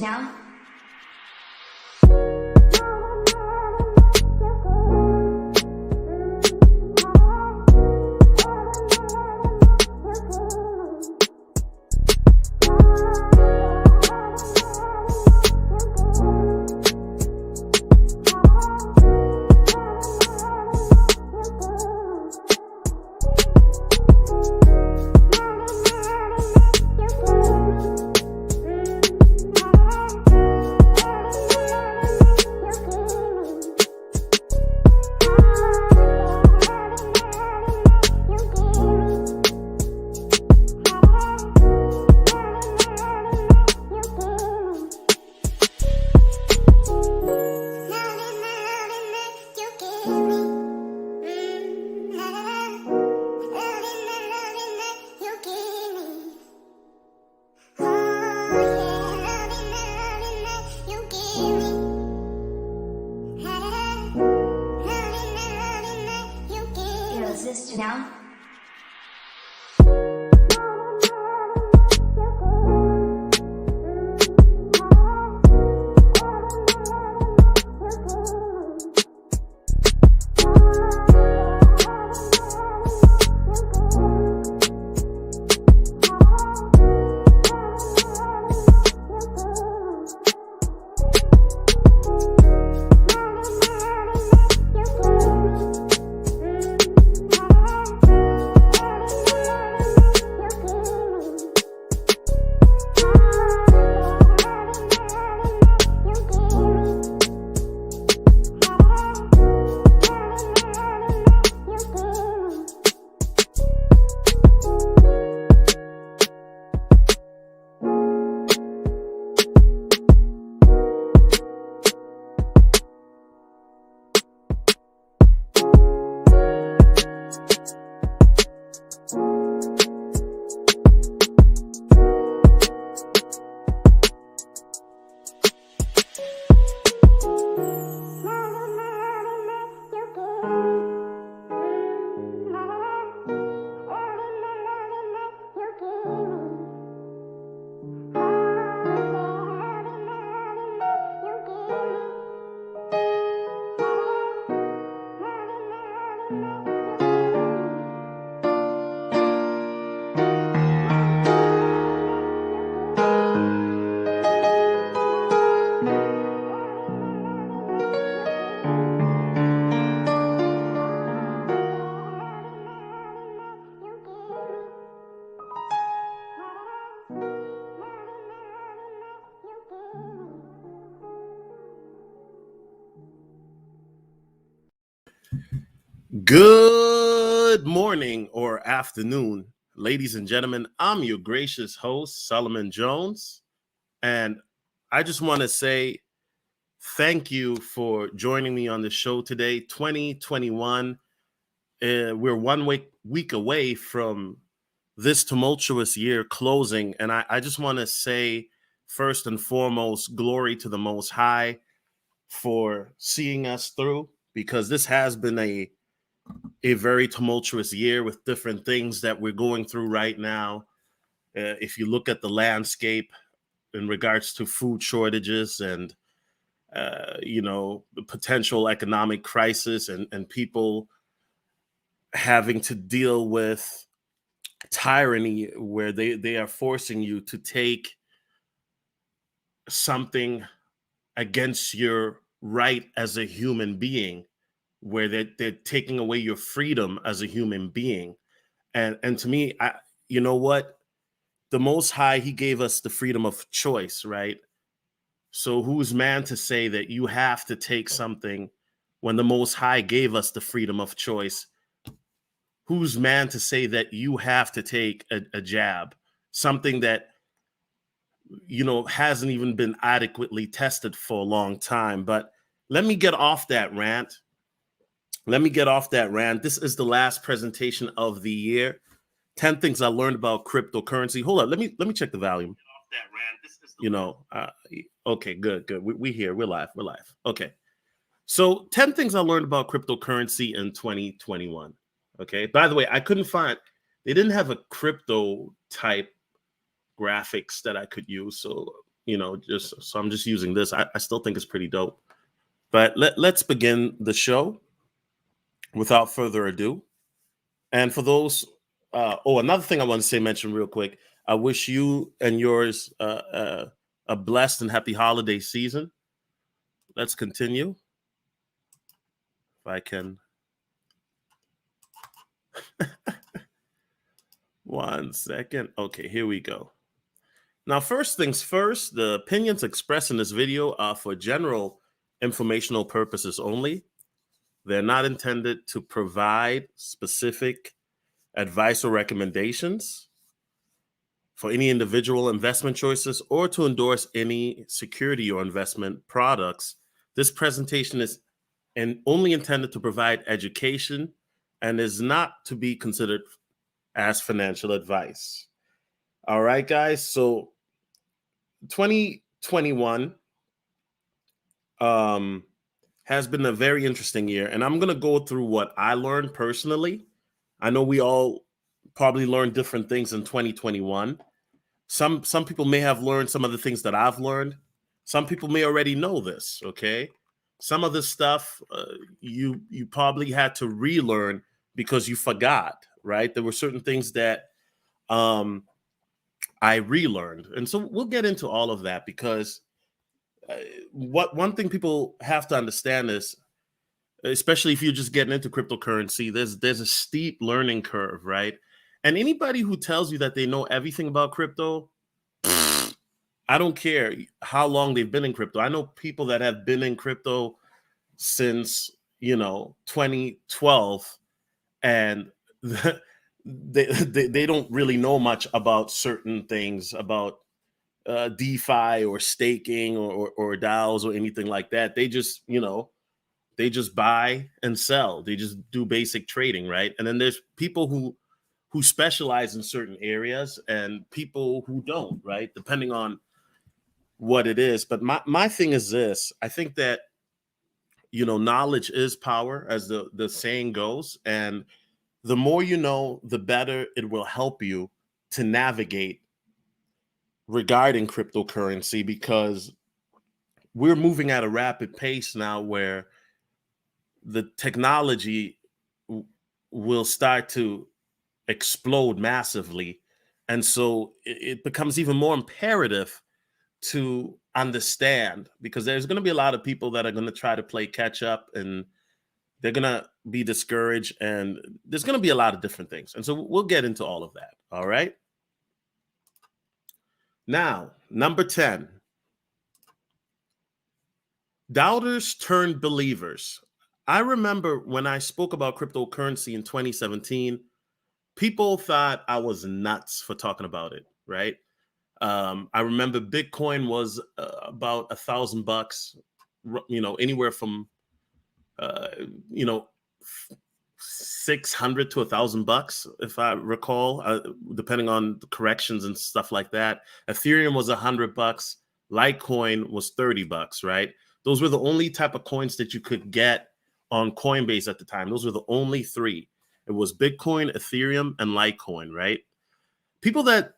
now? Resist now? Good morning or afternoon, ladies and gentlemen. I'm your gracious host, Solomon Jones, and I just want to say thank you for joining me on the show today. 2021, we're one week away from this tumultuous year closing, and I just want to say, first and foremost, glory to the Most High for seeing us through, because this has been a very tumultuous year with different things that we're going through right now. If you look at the landscape in regards to food shortages and, the potential economic crisis and people having to deal with tyranny where they are forcing you to take something against your right as a human being, where they're taking away your freedom as a human being. And to me, you know what? The Most High, he gave us the freedom of choice, right? So who's man to say that you have to take something when the Most High gave us the freedom of choice? Who's man to say that you have to take a jab, something that, hasn't even been adequately tested for a long time? But let me get off that rant. This is the last presentation of the year. 10 things I learned about cryptocurrency. Hold on. Let me check the volume. Okay, good. We here. We're live. Okay. So 10 things I learned about cryptocurrency in 2021. Okay. By the way, they didn't have a crypto type graphics that I could use. So just so I'm just using this. I still think it's pretty dope. But let's begin the show without further ado. And for those, another thing I want to mention real quick. I wish you and yours a blessed and happy holiday season. Let's continue. If I can. 1 second. Okay, here we go. Now, first things first, the opinions expressed in this video are for general informational purposes only. They're not intended to provide specific advice or recommendations for any individual investment choices or to endorse any security or investment products. This presentation is only intended to provide education and is not to be considered as financial advice. All right, guys. So 2021 has been a very interesting year, and I'm going to go through what I learned personally. I know we all probably learned different things in 2021. Some people may have learned some of the things that I've learned. Some people may already know this, okay? Some of this stuff you probably had to relearn because you forgot, right? There were certain things that I relearned. And so we'll get into all of that because one thing people have to understand is, especially if you're just getting into cryptocurrency, there's a steep learning curve, right? And anybody who tells you that they know everything about crypto, I don't care how long they've been in crypto. I know people that have been in crypto since 2012, and they don't really know much about certain things about DeFi or staking or DAOs or anything like that. They just buy and sell. They just do basic trading, right? And then there's people who specialize in certain areas and people who don't, right? Depending on what it is. But my thing is this. I think that knowledge is power, as the saying goes, and the more you know, the better it will help you to navigate regarding cryptocurrency, because we're moving at a rapid pace now where the technology will start to explode massively. And so it becomes even more imperative to understand, because there's going to be a lot of people that are going to try to play catch up, and they're going to be discouraged, and there's going to be a lot of different things. And so we'll get into all of that. All right. Now, number 10, doubters turned believers. I remember when I spoke about cryptocurrency in 2017, people thought I was nuts for talking about it, right? I remember Bitcoin was about $1,000, anywhere from, 600 to $1,000, if I recall, depending on the corrections and stuff like that. Ethereum was $100. Litecoin was $30, right? Those were the only type of coins that you could get on Coinbase at the time. Those were the only three. It was Bitcoin, Ethereum, and Litecoin, right? People that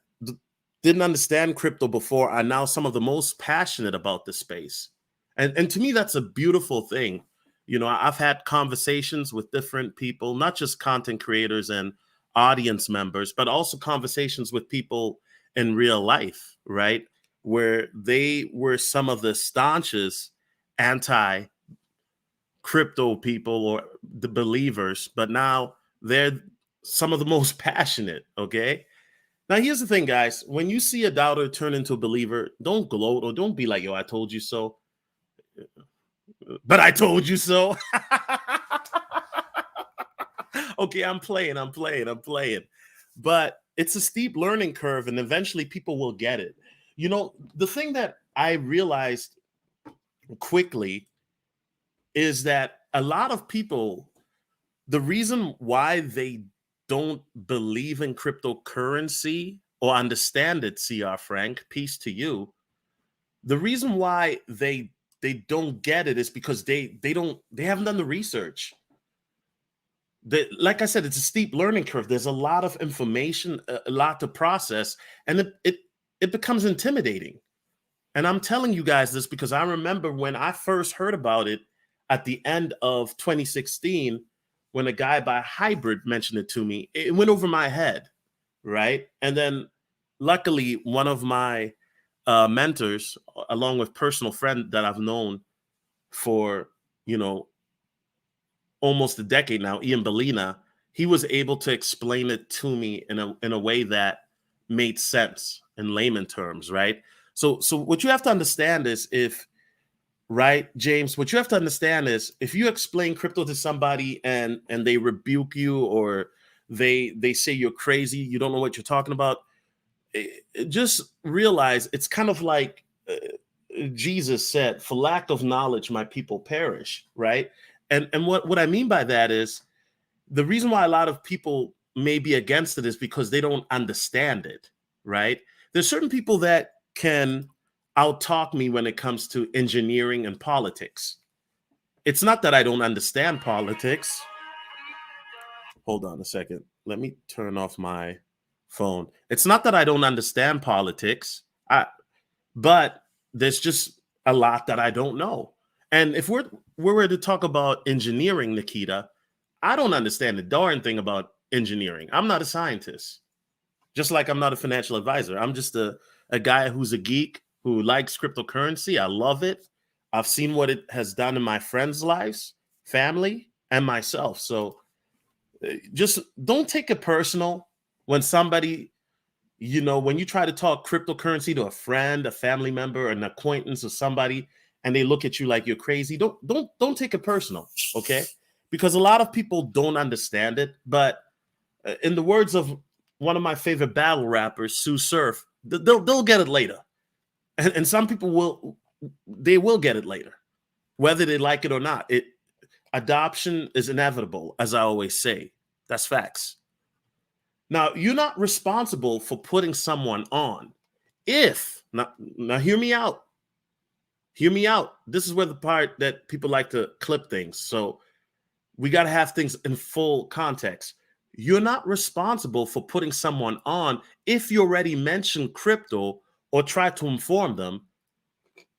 didn't understand crypto before are now some of the most passionate about this space. And to me, that's a beautiful thing. I've had conversations with different people, not just content creators and audience members, but also conversations with people in real life, right? Where they were some of the staunchest anti-crypto people or the believers, but now they're some of the most passionate, okay? Now, here's the thing, guys. When you see a doubter turn into a believer, don't gloat or don't be like, yo, I told you so. But I told you so. Okay, I'm playing. But it's a steep learning curve, and eventually people will get it. The thing that I realized quickly is that a lot of people, the reason why they don't believe in cryptocurrency or understand it, CR Frank, peace to you. The reason why they don't get it is because they haven't done the research. Like I said, it's a steep learning curve. There's a lot of information, a lot to process, and it becomes intimidating. And I'm telling you guys this because I remember when I first heard about it at the end of 2016, when a guy by Hybrid mentioned it to me, it went over my head, right? And then luckily, one of my mentors, along with personal friend that I've known for, you know, almost a decade now, Ian Bellina, he was able to explain it to me in a way that made sense in layman terms, right? So what you have to understand is if right, James, what you have to understand is if you explain crypto to somebody and they rebuke you or they say you're crazy, you don't know what you're talking about, just realize it's kind of like Jesus said, for lack of knowledge, my people perish, right? And what I mean by that is the reason why a lot of people may be against it is because they don't understand it, right? There's certain people that can outtalk me when it comes to engineering and politics. It's not that I don't understand politics. Hold on a second. Let me turn off my phone. It's not that I don't understand politics. But there's just a lot that I don't know. And if we were to talk about engineering, Nikita, I don't understand the darn thing about engineering. I'm not a scientist, just like I'm not a financial advisor. I'm just a guy who's a geek who likes cryptocurrency. I love it. I've seen what it has done in my friends' lives, family, and myself. So just don't take it personal when somebody, when you try to talk cryptocurrency to a friend, a family member, an acquaintance, or somebody, and they look at you like you're crazy, don't take it personal, okay? Because a lot of people don't understand it. But in the words of one of my favorite battle rappers, Sue Surf, they'll get it later, and some people will get it later, whether they like it or not. Adoption is inevitable, as I always say. That's facts. Now, you're not responsible for putting someone on. Now hear me out. Hear me out. This is where the part that people like to clip things. So we got to have things in full context. You're not responsible for putting someone on if you already mentioned crypto or try to inform them.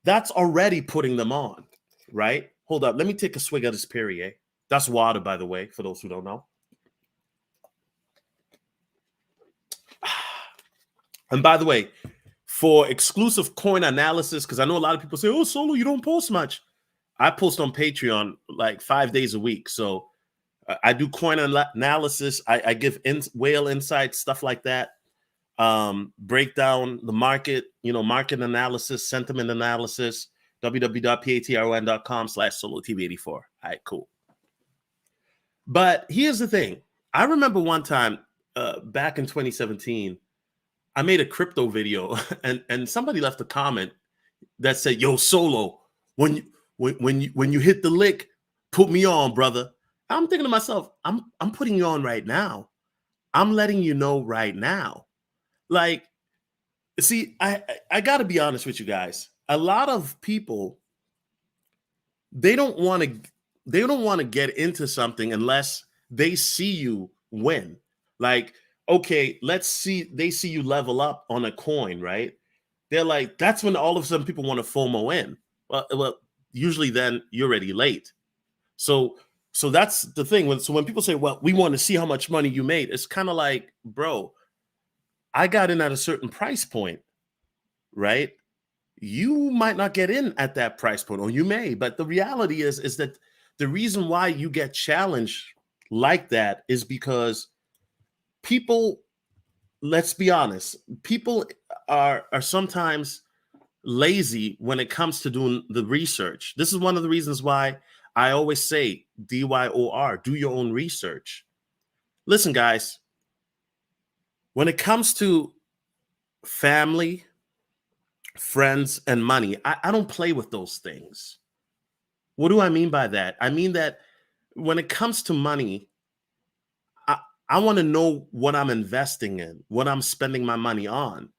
That's already putting them on, right? Hold up. Let me take a swig of this Perrier. That's water, by the way, for those who don't know. And by the way, for exclusive coin analysis, because I know a lot of people say, oh, Solo, you don't post much. I post on Patreon like 5 days a week. So I do coin analysis. I give whale insights, stuff like that. Break down the market, market analysis, sentiment analysis, www.patreon.com/solotv84. All right, cool. But here's the thing. I remember one time back in 2017, I made a crypto video and somebody left a comment that said, yo, Solo, when you hit the lick, put me on, brother. I'm thinking to myself, I'm putting you on right now. I'm letting you know right now. Like, see, I got to be honest with you guys. A lot of people, they don't want to get into something unless they see you win. Like, okay, they see you level up on a coin, right? They're like, that's when all of a sudden people want to FOMO in. Well, usually then you're already late. So that's the thing. When people say, well, we want to see how much money you made, it's kind of like, bro, I got in at a certain price point, right? You might not get in at that price point, or you may, but the reality is that the reason why you get challenged like that is because people, let's be honest, people are sometimes lazy when it comes to doing the research. This is one of the reasons why I always say DYOR, do your own research. Listen, guys, when it comes to family, friends, and money, I don't play with those things. What do I mean by that? I mean that when it comes to money, I want to know what I'm investing in, what I'm spending my money on,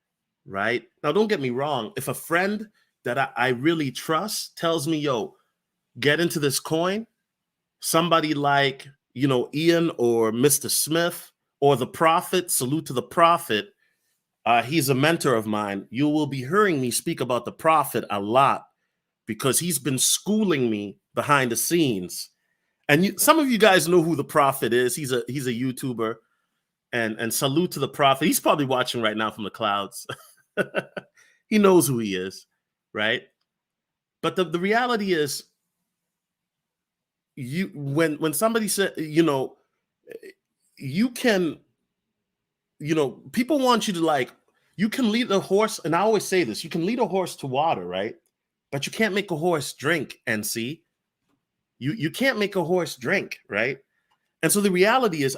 right? Now, don't get me wrong. If a friend that I really trust tells me, yo, get into this coin, somebody like, Ian or Mr. Smith or the Prophet, salute to the Prophet, He's a mentor of mine. You will be hearing me speak about the Prophet a lot because he's been schooling me behind the scenes. And some of you guys know who the Prophet is. He's a YouTuber, and salute to the Prophet. He's probably watching right now from the clouds. He knows who he is, right? But the reality is, when somebody said, you can, people want you to, like, you can lead a horse, and I always say this, you can lead a horse to water, right? But you can't make a horse drink, and see, you can't make a horse drink, right? And so the reality is,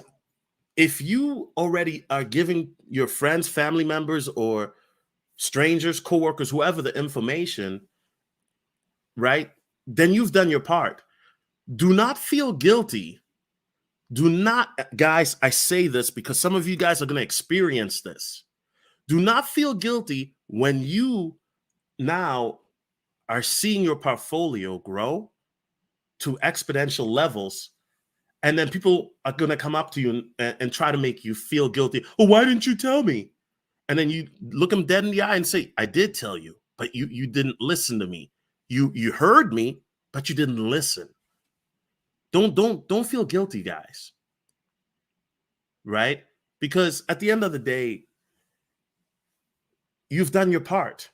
if you already are giving your friends, family members, or strangers, coworkers, whoever, the information, right, then you've done your part. Do not feel guilty. Do not, guys, I say this because some of you guys are going to experience this. Do not feel guilty when you now are seeing your portfolio grow to exponential levels, and then people are going to come up to you and try to make you feel guilty. Oh, why didn't you tell me? And then you look them dead in the eye and say, I did tell you, but you didn't listen to me. You heard me, but you didn't listen. Don't feel guilty, guys. Right? Because at the end of the day, you've done your part.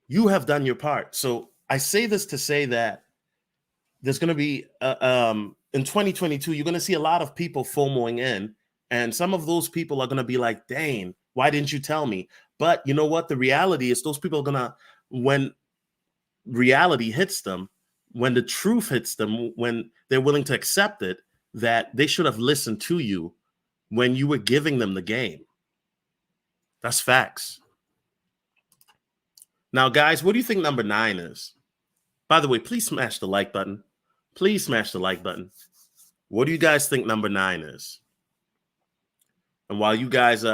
You have done your part. So I say this to say that there's going to be, in 2022, you're going to see a lot of people FOMOing in. And some of those people are going to be like, dang, why didn't you tell me? But you know what? The reality is those people are going to, when reality hits them, when the truth hits them, when they're willing to accept it, that they should have listened to you when you were giving them the game. That's facts. Now, guys, what do you think number 9 is? By the way, please smash the like button. Please smash the like button. What do you guys think number 9 is? And while you guys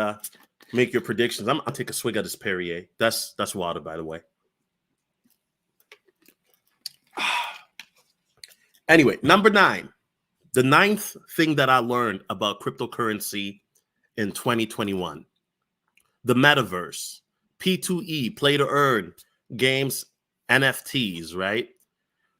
make your predictions, I'll take a swig of this Perrier. That's water, by the way. Anyway, number 9. The 9th thing that I learned about cryptocurrency in 2021. The metaverse, P2E, play to earn, games, NFTs, right?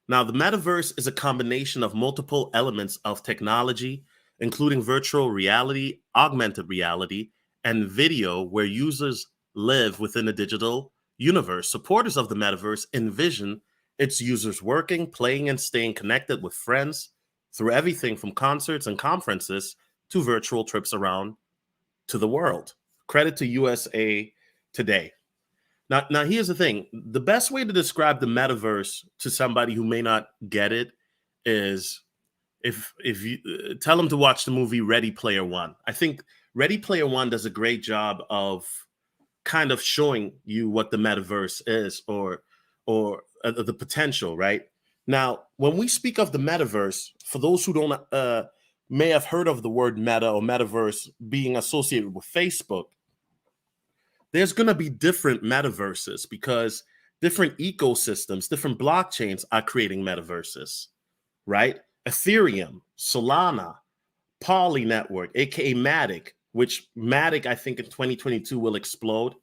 Now, the metaverse is a combination of multiple elements of technology, including virtual reality, augmented reality, and video, where users live within a digital universe. Supporters of the metaverse envision its users working, playing, and staying connected with friends through everything from concerts and conferences to virtual trips around to the world. Credit to USA Today. Now, here's the thing. The best way to describe the metaverse to somebody who may not get it is if you tell them to watch the movie Ready Player One. I think Ready Player One does a great job of kind of showing you what the metaverse is, or the potential, right? Now, when we speak of the metaverse, for those who don't may have heard of the word meta or metaverse being associated with Facebook, there's going to be different metaverses because different ecosystems, different blockchains are creating metaverses, right? Ethereum, Solana, Poly Network, aka Matic, which Matic, I think in 2022 will explode.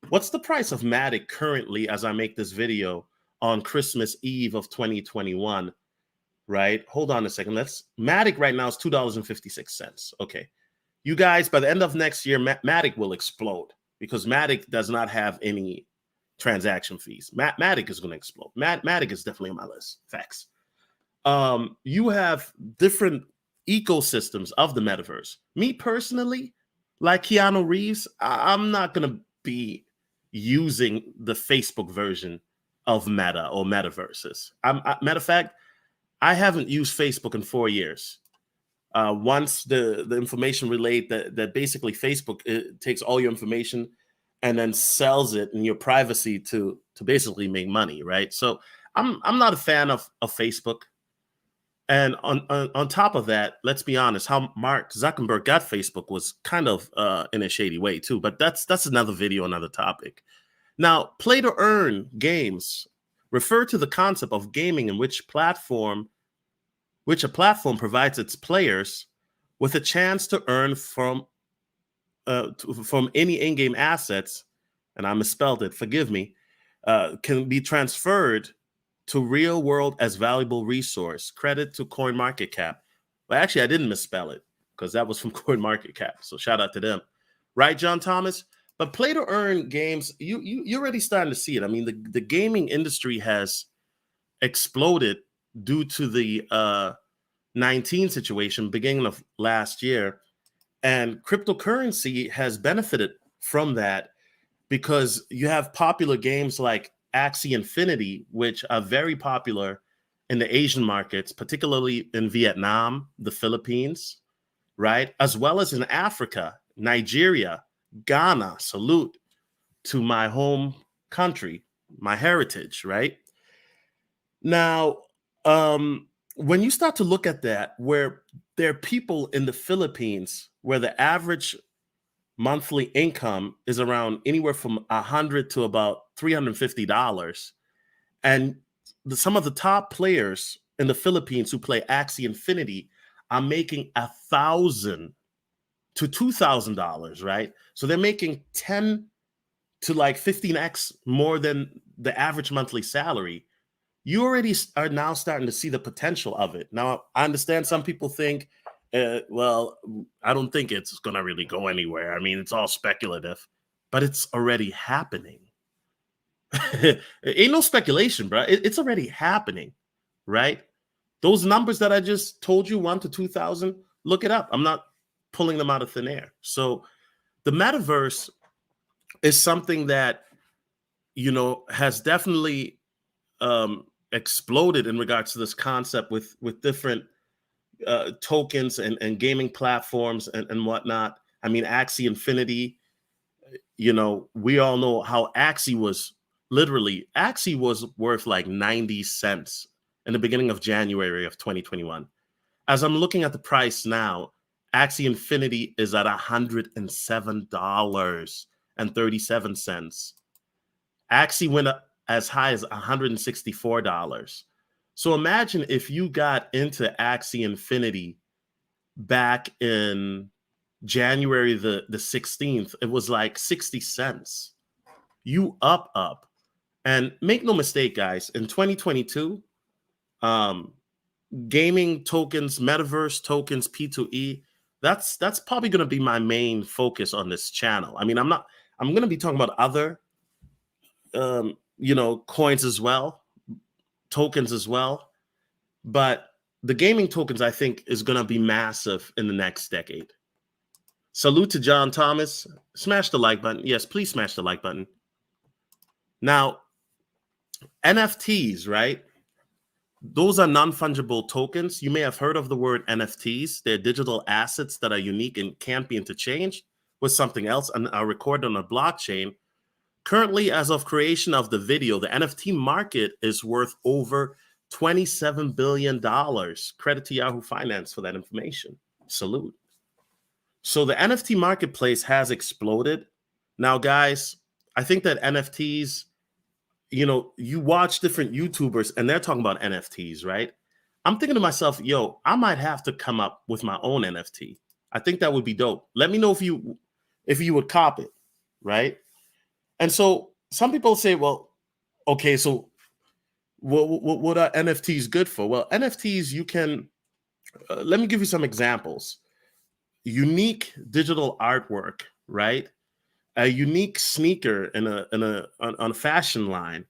What's the price of Matic currently as I make this video on Christmas Eve of 2021, right? Hold on a second. Matic right now is $2.56. Okay. You guys, by the end of next year, Matic will explode because Matic does not have any transaction fees. Matic is going to explode. Matic is definitely on my list. Facts. You have different ecosystems of the metaverse. Me personally, like Keanu Reeves, I'm not going to be using the Facebook version of Meta or metaverses. Matter of fact, I haven't used Facebook in 4 years. Once the information relayed that basically Facebook takes all your information and then sells it in your privacy to basically make money, right? So I'm not a fan of Facebook. And on top of that, let's be honest, how Mark Zuckerberg got Facebook was kind of in a shady way too. But that's another video, another topic. Now, play to earn games refer to the concept of gaming in which a platform provides its players with a chance to earn from from any in-game assets, and I misspelled it, forgive me, can be transferred to real world as valuable resource. Credit to CoinMarketCap. Well, actually, I didn't misspell it because that was from CoinMarketCap. So shout out to them. Right, John Thomas? But play to earn games, you're already starting to see it. I mean, the gaming industry has exploded due to the 19 situation beginning of last year. And cryptocurrency has benefited from that because you have popular games like Axie Infinity, which are very popular in the Asian markets, particularly in Vietnam, the Philippines, right? As well as in Africa, Nigeria, Ghana. Salute to my home country, my heritage, right? Now, when you start to look at that, where there are people in the Philippines where the average monthly income is around anywhere from $100 to about $350, and some of the top players in the Philippines who play Axie Infinity are making $1,000 to $2,000, right? So they're making 10 to like 15x more than the average monthly salary. You already are now starting to see the potential of it. Now, I understand some people think, well, I don't think it's going to really go anywhere. I mean, it's all speculative, but it's already happening. Ain't no speculation, bro. It's already happening, right? Those numbers that I just told you, 1 to 2,000, look it up. I'm not pulling them out of thin air. So the metaverse is something that, has definitely exploded in regards to this concept with different tokens and gaming platforms and whatnot. I mean, Axie Infinity, we all know how Axie was worth like 90 cents in the beginning of January of 2021. As I'm looking at the price now, Axie Infinity is at $107.37. Axie went up as high as $164. So imagine if you got into Axie Infinity back in January the 16th, it was like 60 cents. You up. And make no mistake, guys, in 2022, gaming tokens, metaverse tokens, P2E, that's probably going to be my main focus on this channel. I mean, I'm going to be talking about other coins as well, tokens as well. But the gaming tokens, I think, is going to be massive in the next decade. Salute to John Thomas. Smash the like button. Yes, please smash the like button. Now, NFTs, right? Those are non-fungible tokens. You may have heard of the word NFTs. They're digital assets that are unique and can't be interchanged with something else and are recorded on a blockchain. Currently, as of creation of the video, the NFT market is worth over $27 billion. Credit to Yahoo Finance for that information. Salute. So the NFT marketplace has exploded. Now, guys, I think that NFTs, you watch different YouTubers and they're talking about NFTs, right? I'm thinking to myself, I might have to come up with my own NFT. I think that would be dope. Let me know if you would cop it, right? And so some people say, well, okay, so what are NFTs good for? Well, NFTs, you can, let me give you some examples. Unique digital artwork, right? A unique sneaker on a fashion line,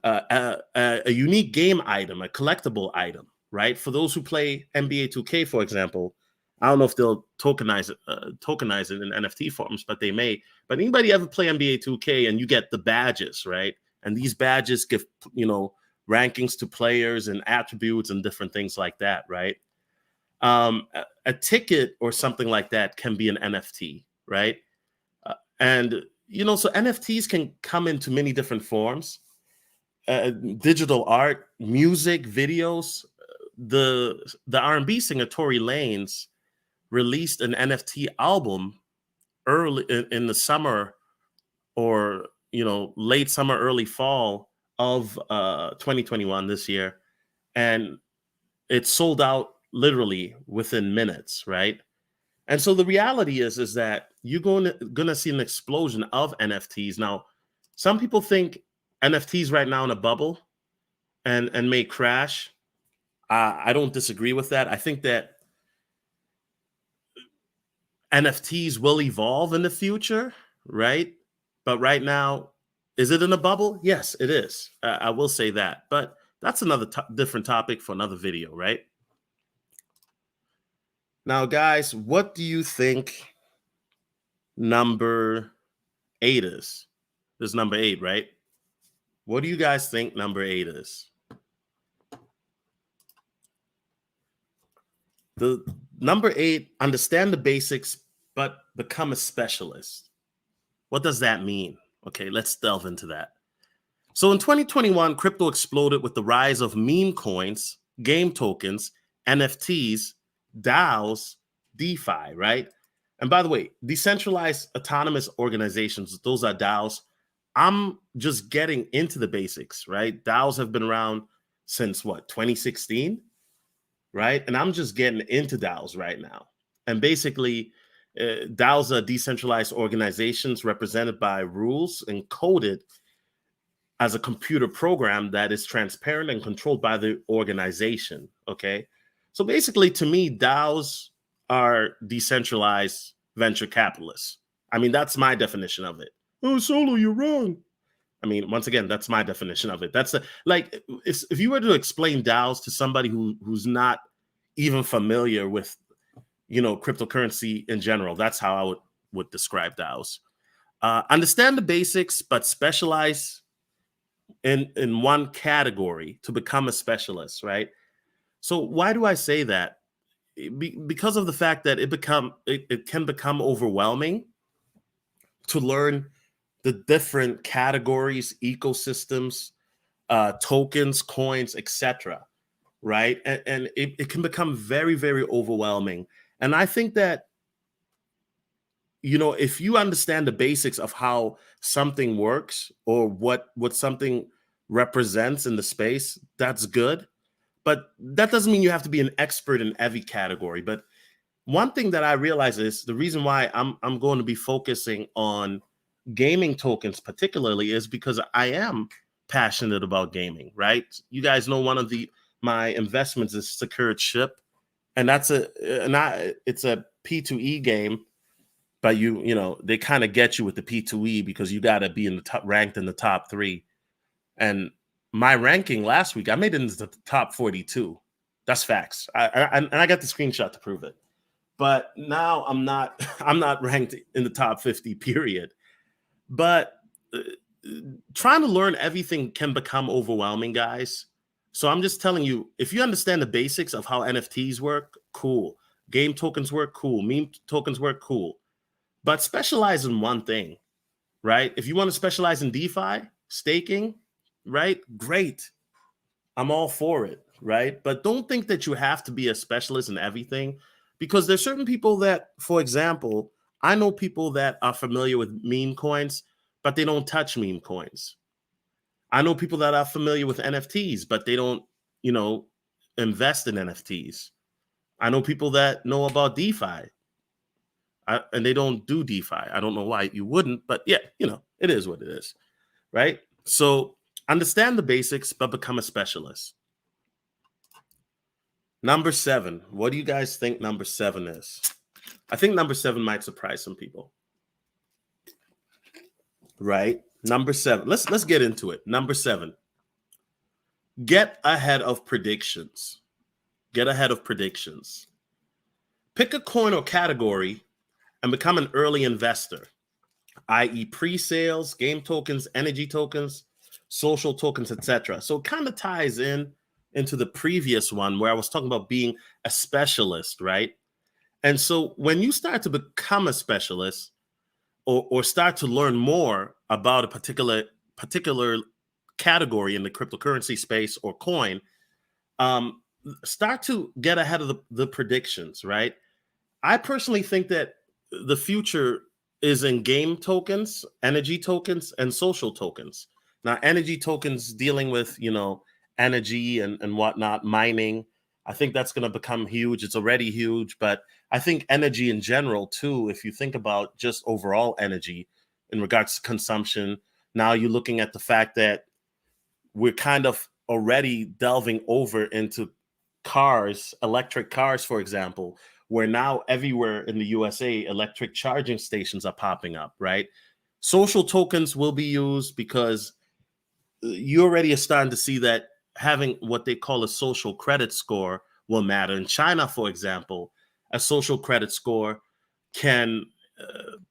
a unique game item, a collectible item, right? For those who play NBA 2K, for example, I don't know if they'll tokenize it in NFT forms, but they may. But anybody ever play NBA 2K and you get the badges, right? And these badges give, rankings to players and attributes and different things like that, right? A ticket or something like that can be an NFT, right? So NFTs can come into many different forms. Digital art, music, videos. The R&B singer Tory Lanez released an NFT album early in the summer, or late summer, early fall of 2021 this year, and it sold out literally within minutes, right? And so the reality is that you're going to see an explosion of NFTs. Now, some people think NFTs right now in a bubble and may crash. I don't disagree with that. I think that NFTs will evolve in the future, right? But right now, is it in a bubble? Yes, it is. I will say that. But that's another different topic for another video, right? Now, guys, what do you think number 8 is? This is number 8, right? What do you guys think number 8 is? The number 8, understand the basics, but become a specialist. What does that mean? Okay, let's delve into that. So in 2021, crypto exploded with the rise of meme coins, game tokens, NFTs, DAOs, DeFi, right? And by the way, decentralized autonomous organizations, those are DAOs. I'm just getting into the basics, right? DAOs have been around since what, 2016, right? And I'm just getting into DAOs right now. And basically, DAOs are decentralized organizations represented by rules and coded as a computer program that is transparent and controlled by the organization. Okay. So basically, to me, DAOs are decentralized venture capitalists. I mean, that's my definition of it. Oh, Solo, you're wrong. I mean, once again, that's my definition of it. That's like if you were to explain DAOs to somebody who's not even familiar with, cryptocurrency in general, that's how I would describe DAOs. Understand the basics, but specialize in one category to become a specialist, right? So why do I say that? Because of the fact that it can become overwhelming to learn the different categories, ecosystems, tokens, coins, etc. Right? And it can become very, very overwhelming. And I think that, if you understand the basics of how something works or what something represents in the space, that's good. But that doesn't mean you have to be an expert in every category. But one thing that I realize is the reason why I'm going to be focusing on gaming tokens particularly is because I am passionate about gaming, right? You guys know one of my investments is Secured Ship, and it's a P2E game, but they kind of get you with the P2E because you got to be in the top, ranked in the top 3. And my ranking last week, I made it into the top 42. That's facts. And I got the screenshot to prove it. But now I'm not ranked in the top 50, period. But trying to learn everything can become overwhelming, guys. So I'm just telling you, if you understand the basics of how NFTs work, cool. Game tokens work, cool. Meme tokens work, cool. But specialize in one thing, right? If you want to specialize in DeFi, staking, right? Great. I'm all for it, right? But don't think that you have to be a specialist in everything, because there's certain people that, for example, I know people that are familiar with meme coins, but they don't touch meme coins. I know people that are familiar with NFTs, but they don't, invest in NFTs. I know people that know about DeFi, and they don't do DeFi. I don't know why you wouldn't, but yeah, it is what it is, right? So understand the basics, but become a specialist. Number 7. What do you guys think number 7 is? I think number 7 might surprise some people. Right? Number 7. Let's get into it. Number 7. Get ahead of predictions. Get ahead of predictions. Pick a coin or category and become an early investor, i.e. pre-sales, game tokens, energy tokens, social tokens, etc. So it kind of ties into the previous one where I was talking about being a specialist, right? And so when you start to become a specialist or start to learn more about a particular category in the cryptocurrency space or coin, start to get ahead of the predictions, right? I personally think that the future is in game tokens, energy tokens, and social tokens. Now, energy tokens dealing with, energy and whatnot, mining. I think that's going to become huge. It's already huge, but I think energy in general too, if you think about just overall energy in regards to consumption, now you're looking at the fact that we're kind of already delving over into cars, electric cars, for example, where now everywhere in the USA, electric charging stations are popping up, right? Social tokens will be used because you already are starting to see that having what they call a social credit score will matter. In China, for example, a social credit score can,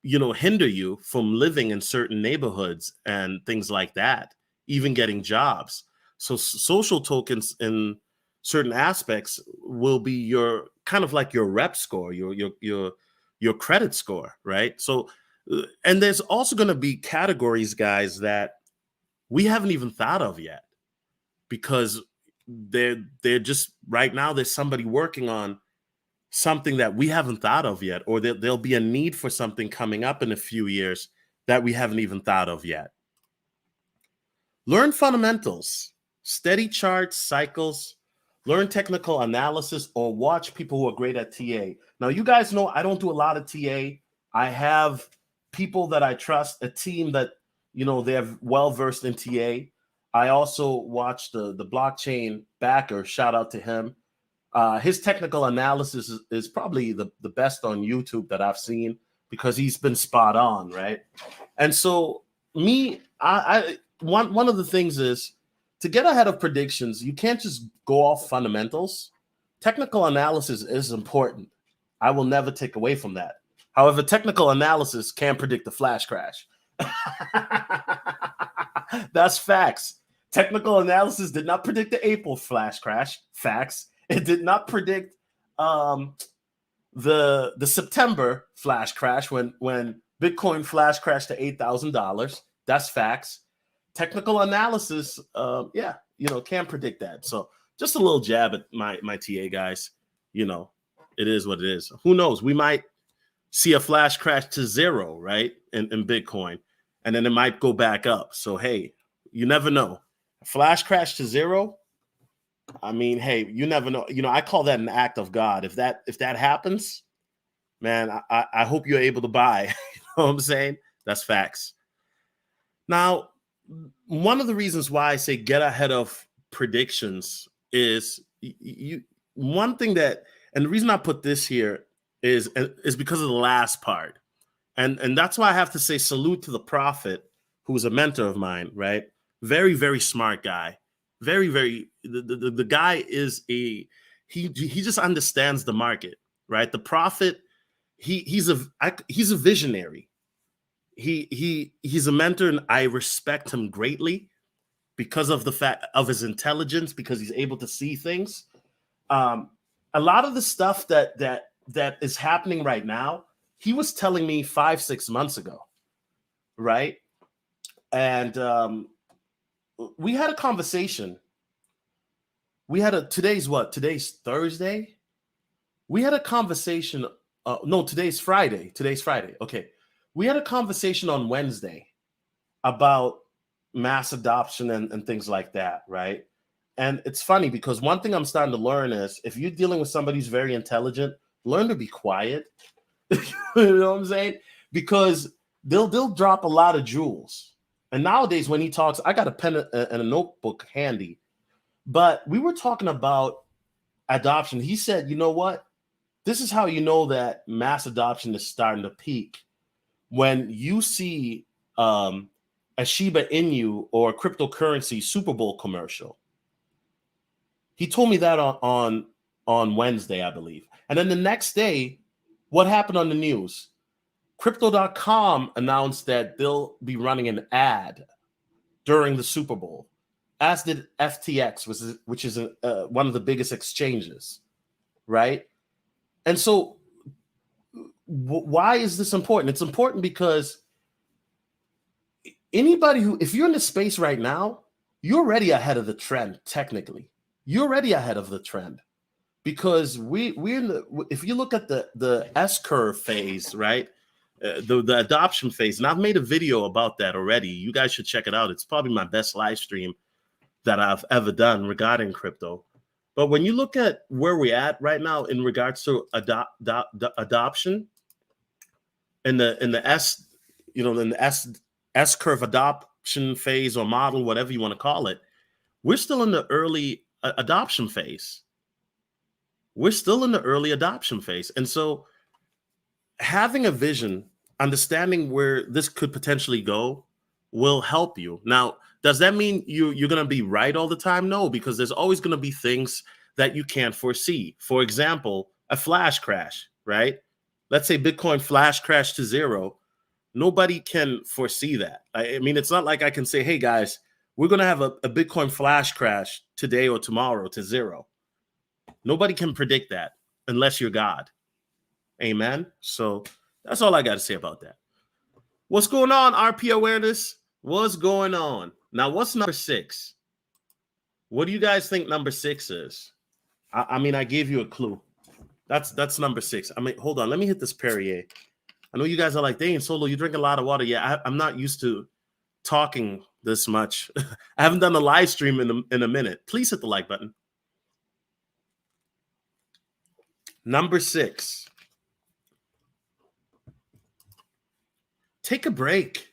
hinder you from living in certain neighborhoods and things like that, even getting jobs. So social tokens in certain aspects will be your kind of like your rep score, your credit score, right? So, and there's also going to be categories, guys, that we haven't even thought of yet because they're just right now there's somebody working on something that we haven't thought of yet, or there'll be a need for something coming up in a few years that we haven't even thought of yet. Learn fundamentals, steady charts, cycles, learn technical analysis, or watch people who are great at TA. Now, you guys know I don't do a lot of TA. I have people that I trust, a team that, they're well-versed in TA. I also watch the blockchain backer, shout out to him. His technical analysis is probably the best on YouTube that I've seen because he's been spot on, right? And so one of the things is to get ahead of predictions, you can't just go off fundamentals. Technical analysis is important. I will never take away from that. However, technical analysis can predict the flash crash. That's facts. Technical analysis did not predict the April flash crash. Facts. It did not predict the September flash crash when Bitcoin flash crashed to $8,000. That's facts. Technical analysis, can predict that. So just a little jab at my TA guys. It is what it is. Who knows? We might see a flash crash to zero, right? In Bitcoin, and then it might go back up. So hey, you never know. A flash crash to zero. I mean, hey, you never know. I call that an act of God. If that happens, man, I hope you're able to buy. You know what I'm saying? That's facts. Now, one of the reasons why I say get ahead of predictions is one thing that, and the reason I put this here is because of the last part. And that's why I have to say salute to the prophet, who was a mentor of mine, right? Very, very smart guy. Very, very, the guy is he just understands the market, right? The prophet, he's a visionary. He's a mentor, and I respect him greatly because of the fact of his intelligence, because he's able to see things. A lot of the stuff that is happening right now, he was telling me 5-6 months ago, right? And we had a conversation. Today's Thursday. We had a conversation. No, today's Friday. Okay. We had a conversation on Wednesday about mass adoption and things like that, right? And it's funny because one thing I'm starting to learn is if you're dealing with somebody who's very intelligent, learn to be quiet. You know what I'm saying? Because they'll drop a lot of jewels. And nowadays when he talks, I got a pen and a notebook handy. But we were talking about adoption. He said, you know what? This is how you know that mass adoption is starting to peak. When you see a Shiba Inu or cryptocurrency Super Bowl commercial. He told me that on Wednesday, I believe. And then the next day, what happened on the news? Crypto.com announced that they'll be running an ad during the Super Bowl, as did FTX, which is one of the biggest exchanges, right? And so why is this important? It's important because if you're in the space right now, you're already ahead of the trend. Technically, you're already ahead of the trend because we're in if you look at the S curve phase, right? The adoption phase, and I've made a video about that already. You guys should check it out. It's probably my best live stream that I've ever done regarding crypto. But when you look at where we're at right now in regards to adoption in the S curve adoption phase or model, whatever you want to call it, we're still in the early adoption phase. We're still in the early adoption phase. And so having a vision, understanding where this could potentially go will help you. Now, does that mean you're going to be right all the time? No, because there's always going to be things that you can't foresee. For example, a flash crash, right? Let's say Bitcoin flash crash to zero. Nobody can foresee that. I mean, it's not like I can say, hey, guys, we're going to have a Bitcoin flash crash today or tomorrow to zero. Nobody can predict that unless you're God. Amen. So that's all I got to say about that. What's going on, RP Awareness? What's going on? Now, what's number 6? What do you guys think number 6 is? I mean, I gave you a clue. That's number 6. I mean, hold on. Let me hit this Perrier. I know you guys are like, dang, Solo, you drink a lot of water. Yeah, I'm not used to talking this much. I haven't done a live stream in a minute. Please hit the like button. Number 6. Take a break.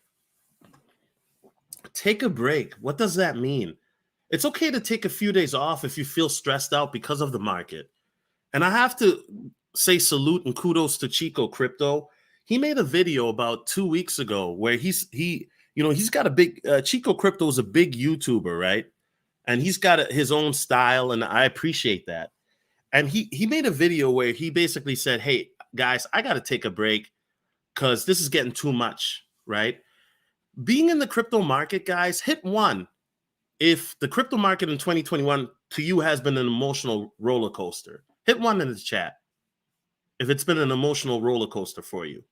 Take a break. What does that mean? It's okay to take a few days off if you feel stressed out because of the market. And I have to say salute and kudos to Chico Crypto. He made a video about 2 weeks ago where he's got a big Chico Crypto is a big YouTuber, right? And he's got his own style, and I appreciate that. And he made a video where he basically said, hey, guys, I got to take a break because this is getting too much, right? Being in the crypto market, guys, hit 1 if the crypto market in 2021 to you has been an emotional roller coaster. Hit 1 in the chat if it's been an emotional roller coaster for you.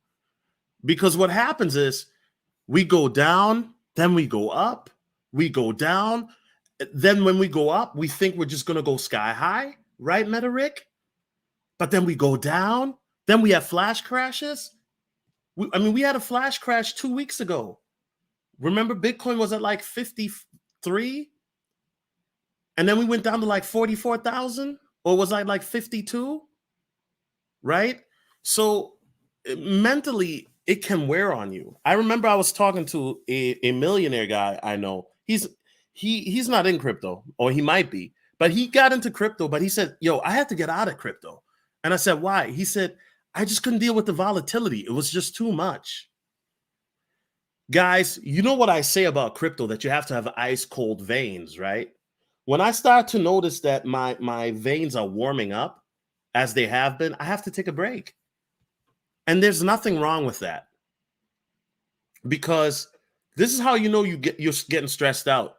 Because what happens is we go down, then we go up, we go down. Then when we go up, we think we're just going to go sky high, right, MetaRick? But then we go down, then we have flash crashes. We had a flash crash 2 weeks ago. Remember, Bitcoin was at like 53, and then we went down to like 44,000, or was I like 52? Right? So mentally, it can wear on you. I remember I was talking to a millionaire guy I know. He's not in crypto, or he might be, but he got into crypto. But he said, "Yo, I had to get out of crypto," and I said, "Why?" He said, "I just couldn't deal with the volatility. It was just too much." Guys, you know what I say about crypto, that you have to have ice cold veins, right? When I start to notice that my veins are warming up as they have been, I have to take a break. And there's nothing wrong with that. Because this is how you know you're getting stressed out,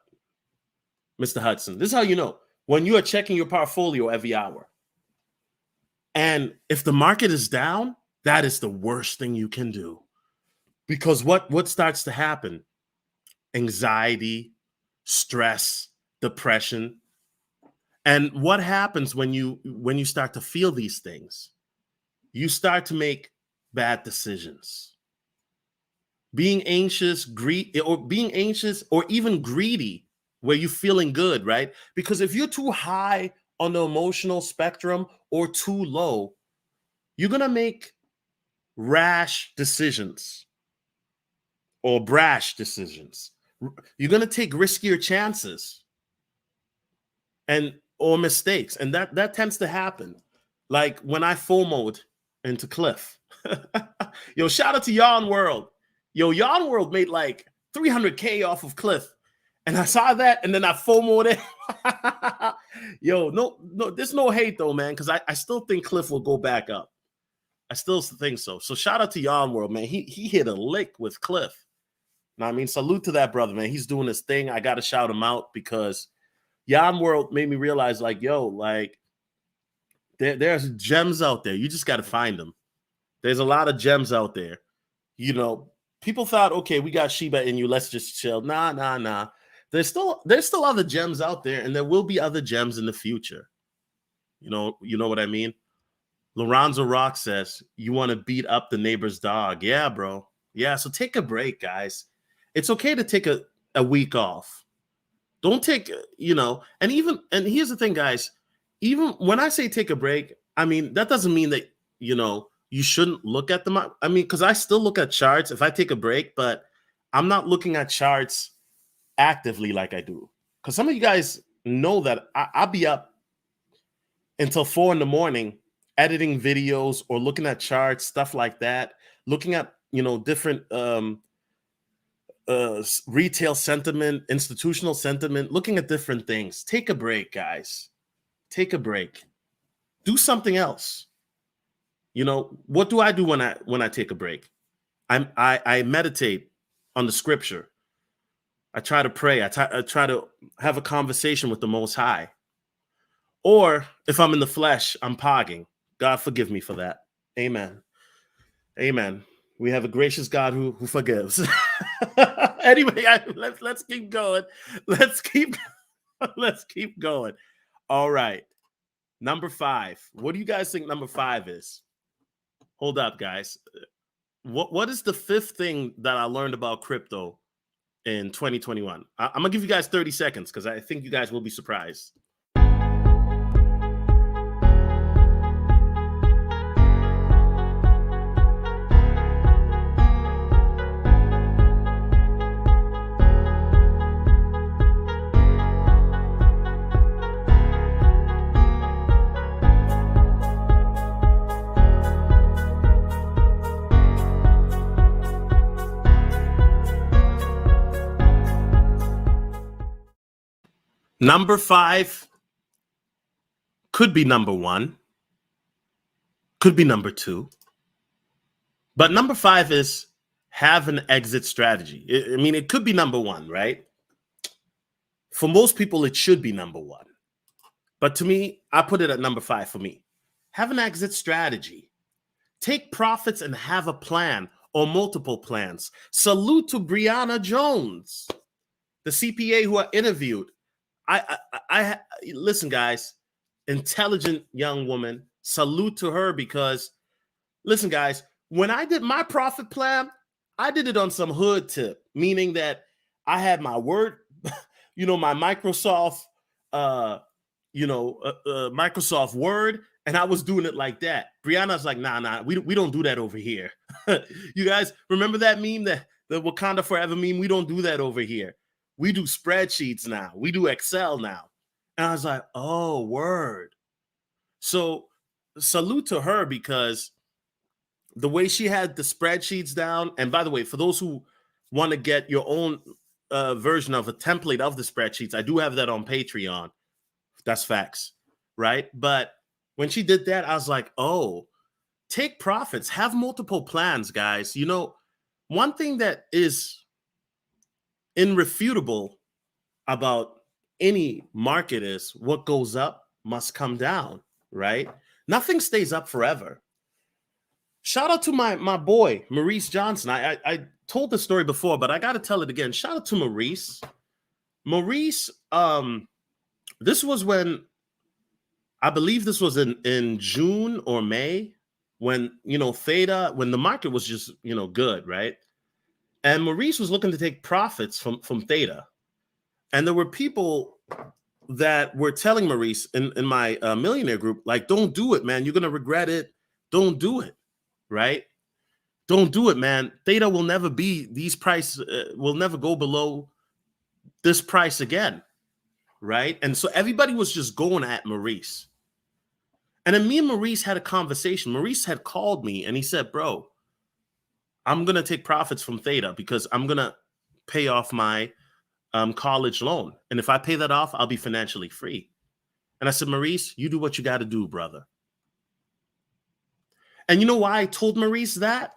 Mr. Hudson. This is how you know, when you are checking your portfolio every hour. And if the market is down, that is the worst thing you can do. Because what starts to happen? Anxiety, stress, depression. And what happens when you start to feel these things? You start to make bad decisions. Being anxious, or even greedy, where you're feeling good, right? Because if you're too high on the emotional spectrum or too low, you're going to make rash decisions or brash decisions. You're going to take riskier chances or mistakes. And that tends to happen. Like when I FOMO'd into Cliff. Yo, shout out to Yarn World. Yo, Yarn World made like 300K off of Cliff. And I saw that, and then I FOMO'd it. Yo, no, there's no hate though, man, because I still think Cliff will go back up. I still think so. So shout out to Yarn World, man. He hit a lick with Cliff. Now, I mean, salute to that brother, man. He's doing his thing. I got to shout him out because Yarn World made me realize, like, yo, like, there's gems out there. You just got to find them. There's a lot of gems out there. You know, people thought, okay, we got Shiba in you. Let's just chill. Nah. There's still other gems out there, and there will be other gems in the future. You know what I mean? Lorenzo Rock says, you want to beat up the neighbor's dog. Yeah, bro. Yeah, so take a break, guys. It's okay to take a week off. Don't take, and here's the thing, guys. even when I say take a break, I mean, that doesn't mean that, you shouldn't look at them. I mean, because I still look at charts if I take a break, but I'm not looking at charts actively like I do. Because some of you guys know that I'll be up until 4 a.m. editing videos or looking at charts, stuff like that, looking at, different retail sentiment, institutional sentiment, looking at different things. Take a break, guys. Take a break. Do something else. What do I do when I take a break? I meditate on the scripture. I try to pray. I try to have a conversation with the Most High. Or if I'm in the flesh, I'm pogging. God forgive me for that. Amen. Amen. We have a gracious God who forgives. Anyway, let's keep going. Let's keep going. All right. Number 5. What do you guys think number 5 is? Hold up, guys. What is the 5th thing that I learned about crypto in 2021? I'm gonna give you guys 30 seconds because I think you guys will be surprised. Number 5 could be number 1, could be number 2. But number 5 is have an exit strategy. I mean, it could be number 1, right? For most people, it should be number 1. But to me, I put it at number 5 for me. Have an exit strategy. Take profits and have a plan or multiple plans. Salute to Brianna Jones, the CPA who I interviewed. I listen, guys, intelligent young woman. Salute to her because, listen, guys, when I did my profit plan, I did it on some hood tip, meaning that I had my Word, my Microsoft, Microsoft Word, and I was doing it like that. Brianna's like, nah, we don't do that over here. You guys remember that meme, the Wakanda Forever meme? We don't do that over here. We do spreadsheets now. We do Excel now. And I was like, oh, word. So salute to her because the way she had the spreadsheets down, and by the way, for those who want to get your own version of a template of the spreadsheets, I do have that on Patreon. That's facts, right? But when she did that, I was like, oh, take profits, have multiple plans, guys. One thing that is irrefutable about any market is what goes up must come down, right? Nothing stays up forever. Shout out to my boy, Maurice Johnson. I told the story before, but I got to tell it again. Shout out to Maurice. Maurice, this was when, I believe this was in June or May when, Theta, when the market was just, good, right? And Maurice was looking to take profits from Theta. And there were people that were telling Maurice in my millionaire group, like, don't do it, man. You're going to regret it. Don't do it, right? Don't do it, man. Theta will never be, these price will never go below this price again, right? And so everybody was just going at Maurice. And then me and Maurice had a conversation. Maurice had called me and he said, bro, I'm going to take profits from Theta because I'm going to pay off my college loan. And if I pay that off, I'll be financially free. And I said, Maurice, you do what you got to do, brother. And you know why I told Maurice that?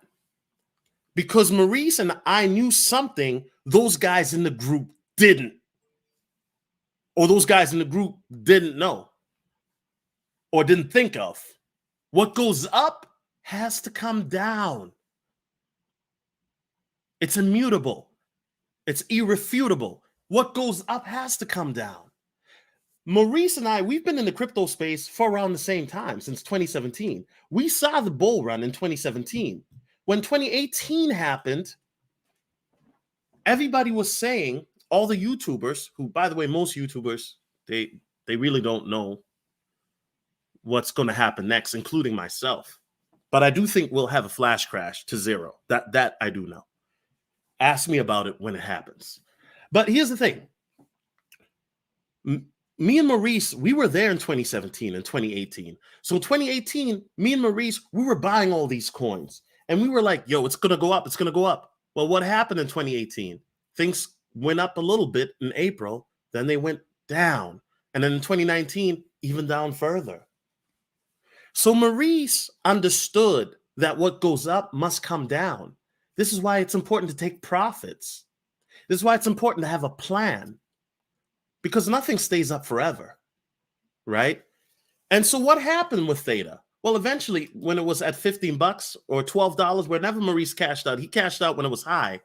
Because Maurice and I knew something those guys in the group didn't. Or those guys in the group didn't know. Or didn't think of. What goes up has to come down. It's immutable. It's irrefutable. What goes up has to come down. Maurice and I, we've been in the crypto space for around the same time, since 2017. We saw the bull run in 2017. When 2018 happened, everybody was saying, all the YouTubers, who, by the way, most YouTubers, they really don't know what's going to happen next, including myself. But I do think we'll have a flash crash to zero. That I do know. Ask me about it when it happens. But here's the thing. Me and Maurice, we were there in 2017 and 2018. So in 2018, me and Maurice, we were buying all these coins. And we were like, yo, it's going to go up. It's going to go up. Well, what happened in 2018? Things went up a little bit in April. Then they went down. And then in 2019, even down further. So Maurice understood that what goes up must come down. This is why it's important to take profits. This is why it's important to have a plan. Because nothing stays up forever, right? And so what happened with Theta? Well, eventually, when it was at $15 or $12, whenever Maurice cashed out, he cashed out when it was high.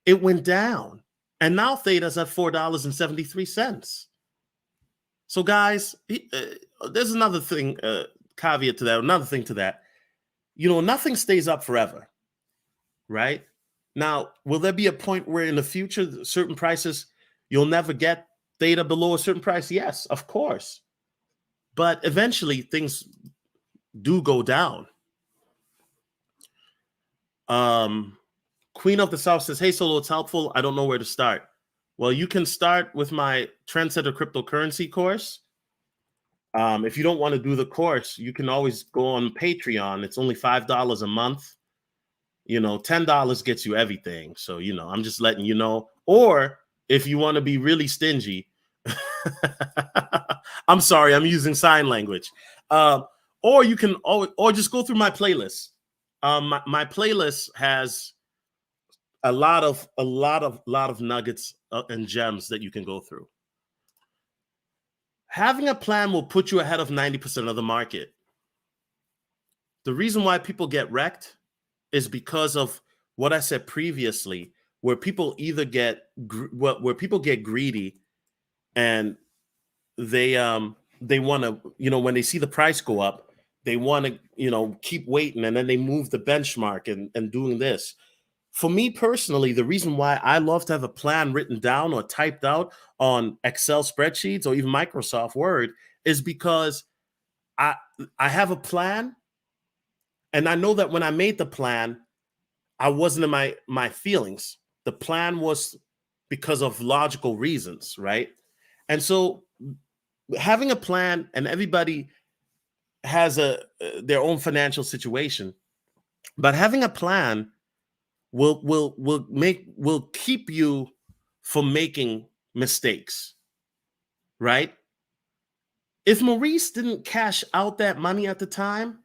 It went down. And now Theta's at $4.73. So guys, there's another thing, caveat to that, another thing to that. You know, nothing stays up forever, right? Now, will there be a point where in the future, certain prices, you'll never get Theta below a certain price? Yes, of course. But eventually things do go down. Queen of the South says, hey, Solo, it's helpful. I don't know where to start. Well, you can start with my Trendsetter cryptocurrency course. If you don't want to do the course, you can always go on Patreon. It's only $5 a month. You know, $10 gets you everything. So, you know, I'm just letting you know. Or if you want to be really stingy, I'm sorry, I'm using sign language. Or you can, or just go through my playlist. My playlist has a lot of nuggets and gems that you can go through. Having a plan will put you ahead of 90% of the market. The reason why people get wrecked is because of what I said previously, where people either get greedy and they want to, you know, when they see the price go up, they want to, you know, keep waiting, and then they move the benchmark and doing this. For me personally, the reason why I love to have a plan written down or typed out on Excel spreadsheets or even Microsoft Word is because I have a plan, and I know that when I made the plan, I wasn't in my feelings. The plan was because of logical reasons, right? And so having a plan, and everybody has their own financial situation, but having a plan will keep you from making mistakes, right? If Maurice didn't cash out that money at the time,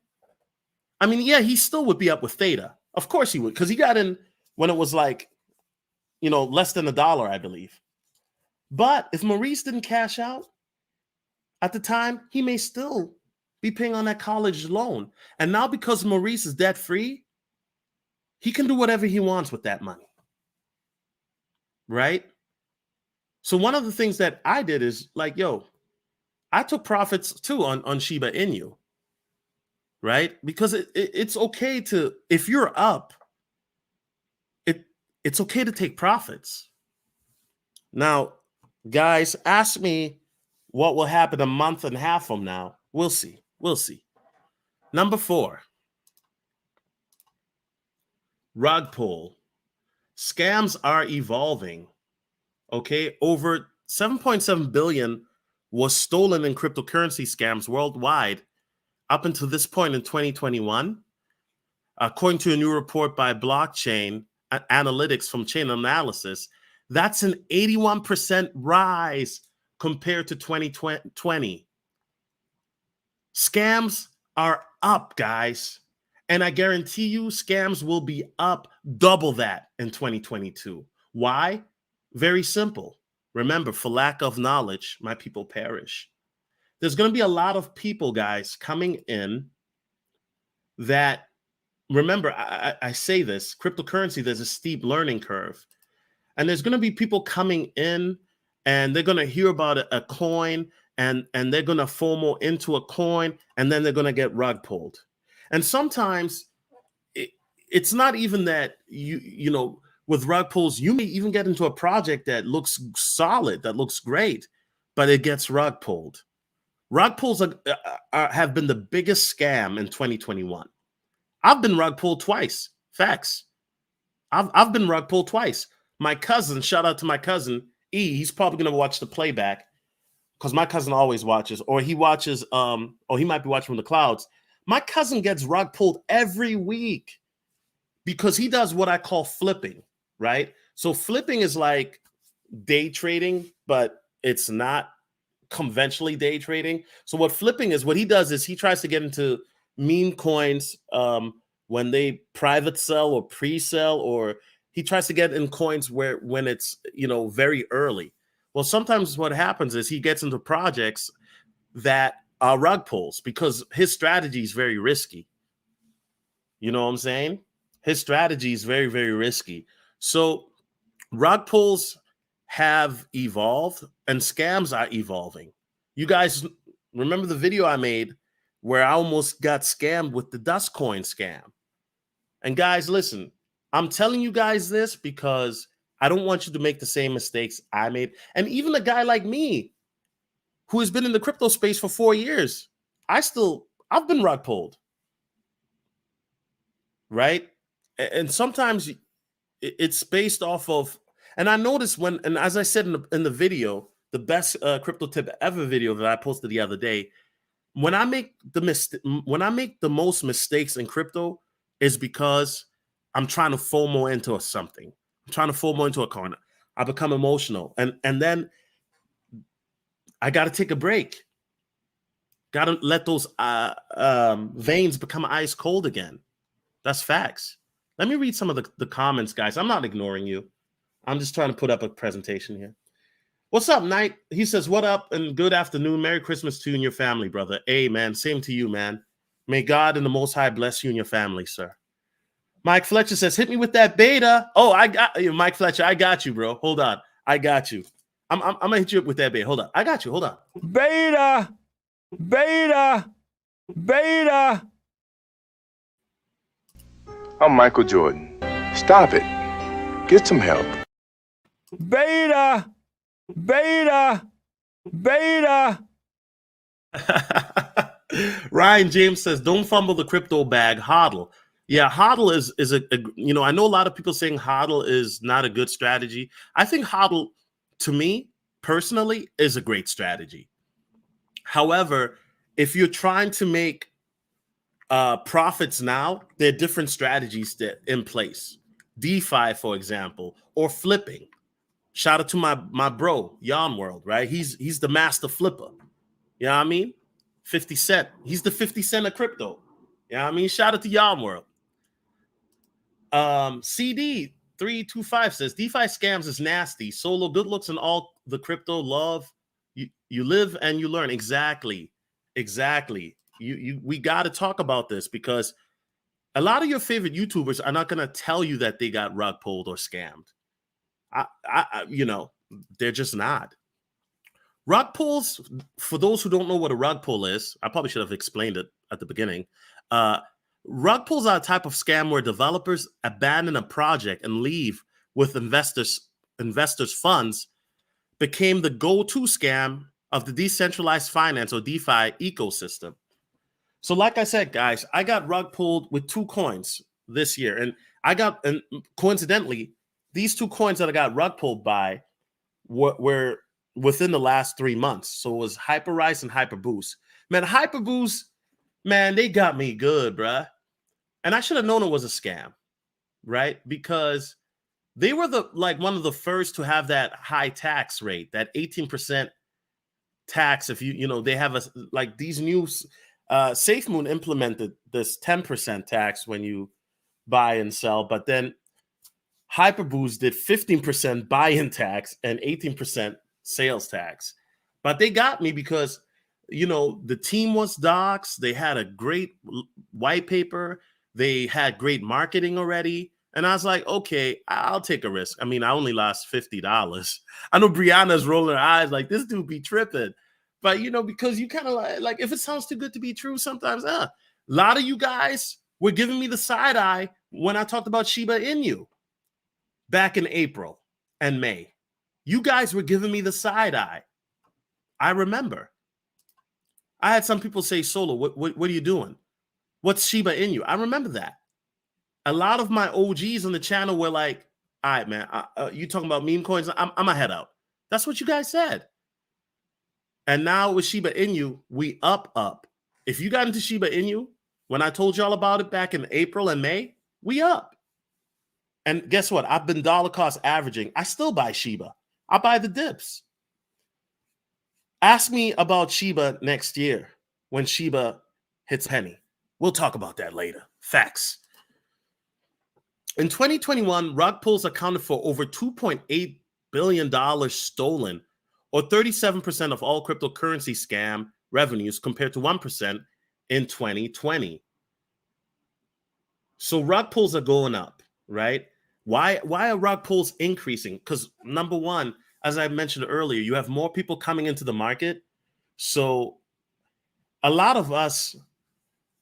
I mean, yeah, he still would be up with Theta. Of course he would, because he got in when it was like, you know, less than $1, I believe. But if Maurice didn't cash out at the time, he may still be paying on that college loan. And now because Maurice is debt-free, he can do whatever he wants with that money, right? So one of the things that I did is like, yo, I took profits too on Shiba Inu, right? Because it's okay to, if you're up, it's okay to take profits. Now, guys, ask me what will happen a month and a half from now. We'll see. We'll see. Number 4. Rug pull. Scams are evolving. Okay, over 7.7 billion was stolen in cryptocurrency scams worldwide up until this point in 2021. According to a new report by Blockchain Analytics from Chain Analysis, that's an 81% rise compared to 2020. Scams are up, guys. And I guarantee you scams will be up double that in 2022. Why? Very simple. Remember, for lack of knowledge, my people perish. There's going to be a lot of people, guys, coming in that, remember, I say this, cryptocurrency, there's a steep learning curve. And there's going to be people coming in and they're going to hear about a coin and they're going to FOMO into a coin, and then they're going to get rug pulled. And sometimes it's not even that, you know, with rug pulls, you may even get into a project that looks solid, that looks great, but it gets rug pulled. Rug pulls have been the biggest scam in 2021. I've been rug pulled twice. Facts. I've been rug pulled twice. My cousin, shout out to my cousin E. He's probably gonna watch the playback because my cousin always watches, or he watches, or he might be watching from the clouds. My cousin gets rug pulled every week because he does what I call flipping, right? So flipping is like day trading, but it's not conventionally day trading. So what flipping is, what he does is he tries to get into meme coins when they private sell or pre-sell, or he tries to get in coins where when it's, you know, very early. Well, sometimes what happens is he gets into projects that are rug pulls because his strategy is very risky. You know what I'm saying? His strategy is very, very risky. So rug pulls have evolved and scams are evolving. You guys remember the video I made where I almost got scammed with the Dust Coin scam? And guys, listen, I'm telling you guys this because I don't want you to make the same mistakes I made. And even a guy like me who has been in the crypto space for 4 years, I've been rug pulled, right? And sometimes it's based off of, and I noticed when, and as I said in the video, the best crypto tip ever video that I posted the other day, when I make the most mistakes in crypto is because I'm trying to FOMO into something. I'm trying to FOMO into a coin. I become emotional, and then I got to take a break. Got to let those veins become ice cold again. That's facts. Let me read some of the comments, guys. I'm not ignoring you. I'm just trying to put up a presentation here. What's up, Knight? He says, what up and good afternoon. Merry Christmas to you and your family, brother. Hey, man, same to you, man. May God and the Most High bless you and your family, sir. Mike Fletcher says, hit me with that beta. Oh, I got you, Mike Fletcher. I got you, bro. Hold on. I got you. I'm going to hit you up with that beta. Hold on. I got you. Hold on. Beta. I'm Michael Jordan. Stop it. Get some help. Beta. Ryan James says, don't fumble the crypto bag, hodl. Yeah, hodl is a you know, I know a lot of people saying hodl is not a good strategy. I think hodl, to me personally, is a great strategy. However, if you're trying to make profits now, there are different strategies that in place. DeFi, for example, or flipping. Shout out to my bro, Yon World, right? He's the master flipper. You know what I mean? 50 Cent. He's the 50 Cent of crypto. You know what I mean? Shout out to Yon World. CD325 says, DeFi scams is nasty. Solo, good looks, and all the crypto love. You live and you learn. Exactly. We got to talk about this because a lot of your favorite YouTubers are not going to tell you that they got rug pulled or scammed. You know, they're just not. Rug pulls, for those who don't know what a rug pull is, I probably should have explained it at the beginning. Rug pulls are a type of scam where developers abandon a project and leave with investors' funds, became the go-to scam of the decentralized finance or DeFi ecosystem. So like I said, guys, I got rug pulled with 2 coins this year. And coincidentally, these 2 coins that I got rug pulled by were within the last 3 months. So it was Hyperrise and Hyperboost. Man, Hyperboost, man, they got me good, bruh. And I should have known it was a scam, right? Because they were one of the first to have that high tax rate, that 18% tax. If they have these new SafeMoon implemented this 10% tax when you buy and sell, but then Hyperboost did 15% buy-in tax and 18% sales tax. But they got me because, the team was docs. They had a great white paper. They had great marketing already. And I was like, okay, I'll take a risk. I mean, I only lost $50. I know Brianna's rolling her eyes like, this dude be tripping. But, because you kind of like, if it sounds too good to be true, sometimes, a lot of you guys were giving me the side eye when I talked about Shiba Inu back in April and May. You guys were giving me the side eye. I remember. I had some people say, Solo, what are you doing? What's Shiba Inu? I remember that. A lot of my OGs on the channel were like, all right, man, you talking about meme coins? I'm going to head out. That's what you guys said. And now with Shiba Inu, we up. If you got into Shiba Inu, when I told y'all about it back in April and May, we up. And guess what? I've been dollar cost averaging. I still buy Shiba. I buy the dips. Ask me about Shiba next year when Shiba hits penny. We'll talk about that later. Facts. In 2021, rug pulls accounted for over $2.8 billion stolen, or 37% of all cryptocurrency scam revenues compared to 1% in 2020. So rug pulls are going up, right? Why are rug pulls increasing? Because number one, as I mentioned earlier, you have more people coming into the market. So a lot of us,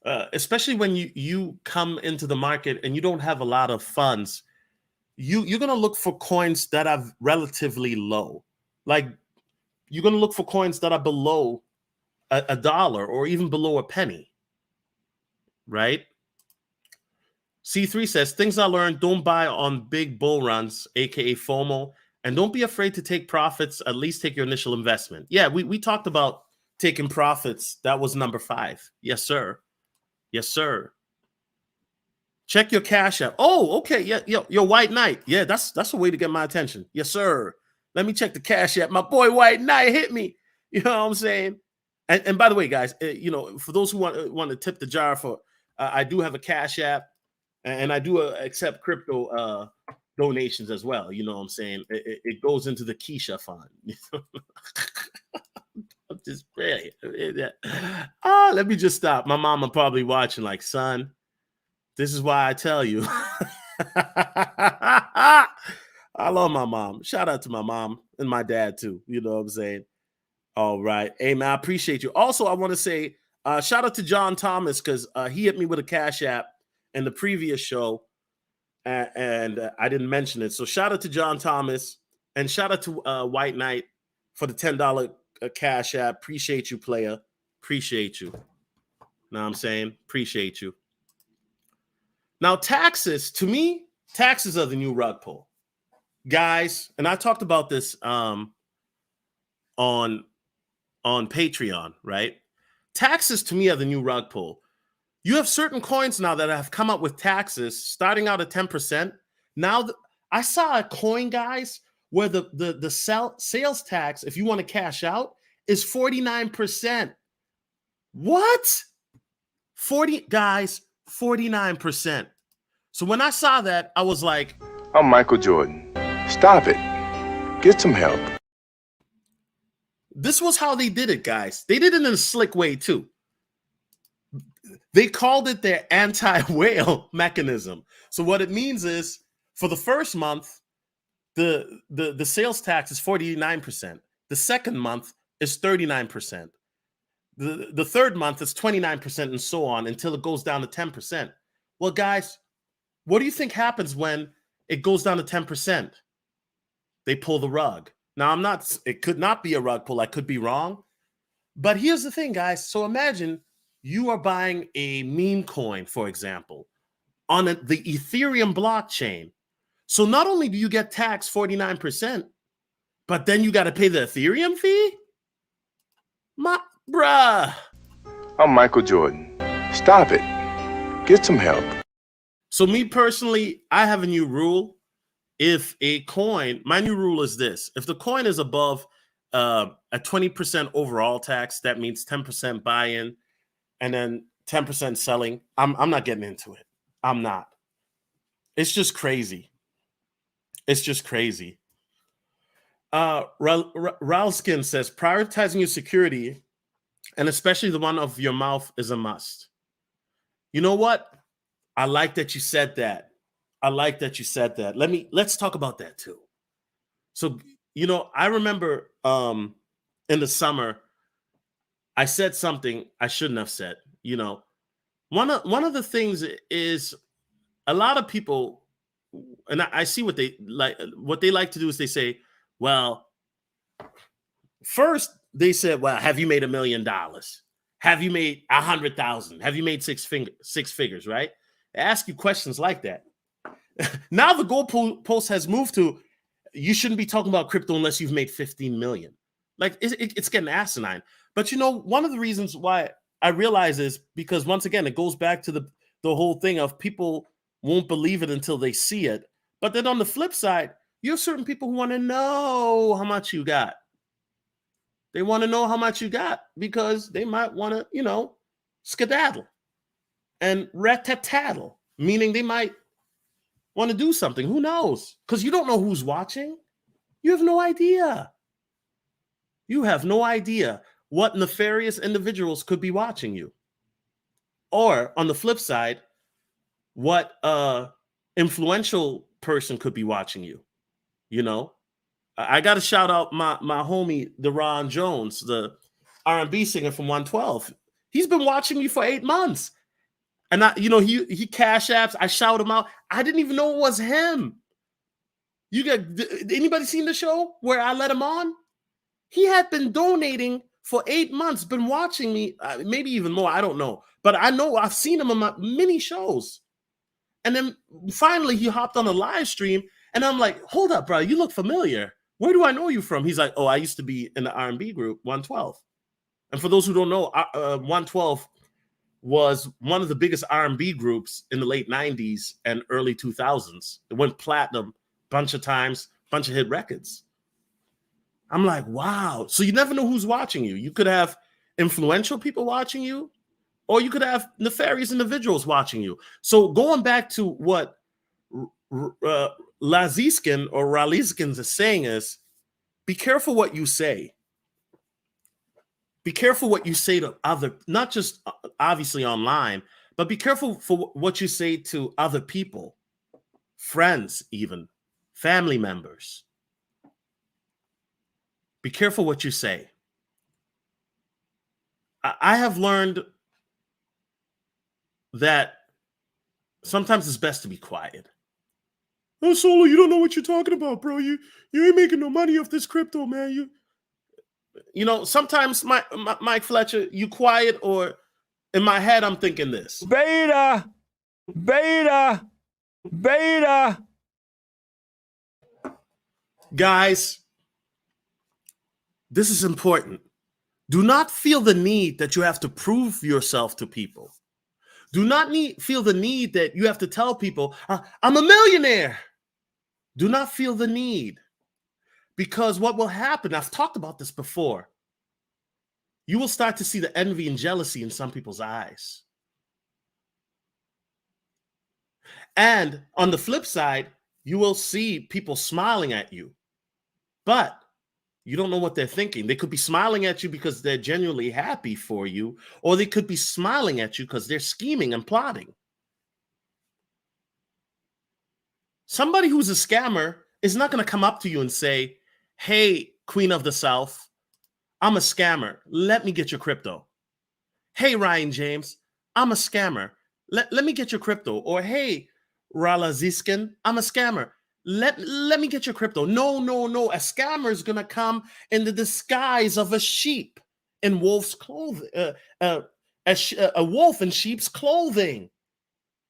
especially when you come into the market and you don't have a lot of funds, you're going to look for coins that are relatively low. Like you're going to look for coins that are below a dollar or even below a penny, right? C3 says, things I learned, don't buy on big bull runs, aka FOMO, and don't be afraid to take profits, at least take your initial investment. Yeah, we talked about taking profits. That was number 5. Yes, sir. Yes, sir. Check your cash app. Oh, okay. Yeah, your White Knight. Yeah, that's a way to get my attention. Yes, sir. Let me check the cash app. My boy White Knight hit me. You know what I'm saying? And by the way, guys, for those who want to tip the jar for, I do have a cash app. And I do accept crypto donations as well. You know what I'm saying? It goes into the Keisha fund. I'm just really. Let me just stop. My mama probably watching like, son, this is why I tell you. I love my mom. Shout out to my mom and my dad too. You know what I'm saying? All right. Hey, man, I appreciate you. Also, I want to say shout out to John Thomas because he hit me with a cash app in the previous show, and I didn't mention it. So shout out to John Thomas and shout out to White Knight for the $10 cash app. Appreciate you, player. Appreciate you. Know what I'm saying? Appreciate you. Now, taxes, to me, taxes are the new rug pull. Guys, and I talked about this on Patreon, right? Taxes to me are the new rug pull. You have certain coins now that have come up with taxes starting out at 10%. Now, I saw a coin, guys, where the sales tax, if you want to cash out, is 49%. What? 49%. So when I saw that, I was like, I'm Michael Jordan. Stop it. Get some help. This was how they did it, guys. They did it in a slick way, too. They called it their anti-whale mechanism. So what it means is for the first month, the sales tax is 49%. The second month is 39%. The third month is 29% and so on until it goes down to 10%. Well, guys, what do you think happens when it goes down to 10%? They pull the rug. Now, it could not be a rug pull. I could be wrong. But here's the thing, guys. So imagine you are buying a meme coin, for example, on the Ethereum blockchain. So not only do you get taxed 49%, but then you got to pay the Ethereum fee? Bruh. I'm Michael Jordan. Stop it. Get some help. So me personally, I have a new rule. If a coin, my new rule is this. If the coin is above a 20% overall tax, that means 10% buy-in, and then 10% selling, I'm not getting into it. I'm not. It's just crazy. It's just crazy. Ralskin says, prioritizing your security, and especially the one of your mouth, is a must. You know what? I like that you said that. Let's talk about that too. So, I remember in the summer, I said something I shouldn't have said. One of the things is a lot of people, and I see what they like to do is they say, well, first they said, well, have you made $1 million? Have you made 100,000? Have you made six figures, right? They ask you questions like that. Now the goalpost has moved to, you shouldn't be talking about crypto unless you've made 15 million. Like it's getting asinine. But one of the reasons why I realize is because, once again, it goes back to the whole thing of people won't believe it until they see it. But then on the flip side, you have certain people who want to know how much you got. They want to know how much you got because they might want to, skedaddle and rat-tat-tattle, meaning they might want to do something. Who knows? Because you don't know who's watching. You have no idea. You have no idea what nefarious individuals could be watching you. Or on the flip side, what influential person could be watching you. I got to shout out my homie, Deron Jones, the R&B singer from 112. He's been watching me for 8 months. And he cash apps. I shout him out. I didn't even know it was him. Anybody seen the show where I let him on? He had been donating for 8 months, been watching me, maybe even more. I don't know. But I know I've seen him on my many shows. And then finally he hopped on a live stream. And I'm like, hold up, bro. You look familiar. Where do I know you from? He's like, oh, I used to be in the R&B group, 112. And for those who don't know, 112 was one of the biggest R&B groups in the late 90s and early 2000s. It went platinum a bunch of times, bunch of hit records. I'm like, wow. So you never know who's watching you. You could have influential people watching you, or you could have nefarious individuals watching you. So going back to what Laziskin or Raliskins is saying is, be careful what you say. Be careful what you say to other, not just obviously online, but be careful for what you say to other people, friends, even family members. Be careful what you say. I have learned that sometimes it's best to be quiet. Oh, Solo, you don't know what you're talking about, bro. You ain't making no money off this crypto, man. Sometimes Mike Fletcher, you quiet, or in my head, I'm thinking this. Beta. Guys, this is important. Do not feel the need that you have to prove yourself to people. Do not feel the need that you have to tell people, I'm a millionaire. Do not feel the need. Because what will happen, I've talked about this before, you will start to see the envy and jealousy in some people's eyes. And on the flip side, you will see people smiling at you. But you don't know what they're thinking. They could be smiling at you because they're genuinely happy for you, or they could be smiling at you because they're scheming and plotting. Somebody who's a scammer is not going to come up to you and say, hey, Queen of the South, I'm a scammer. Let me get your crypto. Hey, Ryan James, I'm a scammer. Let me get your crypto. Or, hey, Rala Ziskin, I'm a scammer. Let me get your crypto. No. A scammer is going to come in the disguise of a sheep in wolf's clothing, a wolf in sheep's clothing.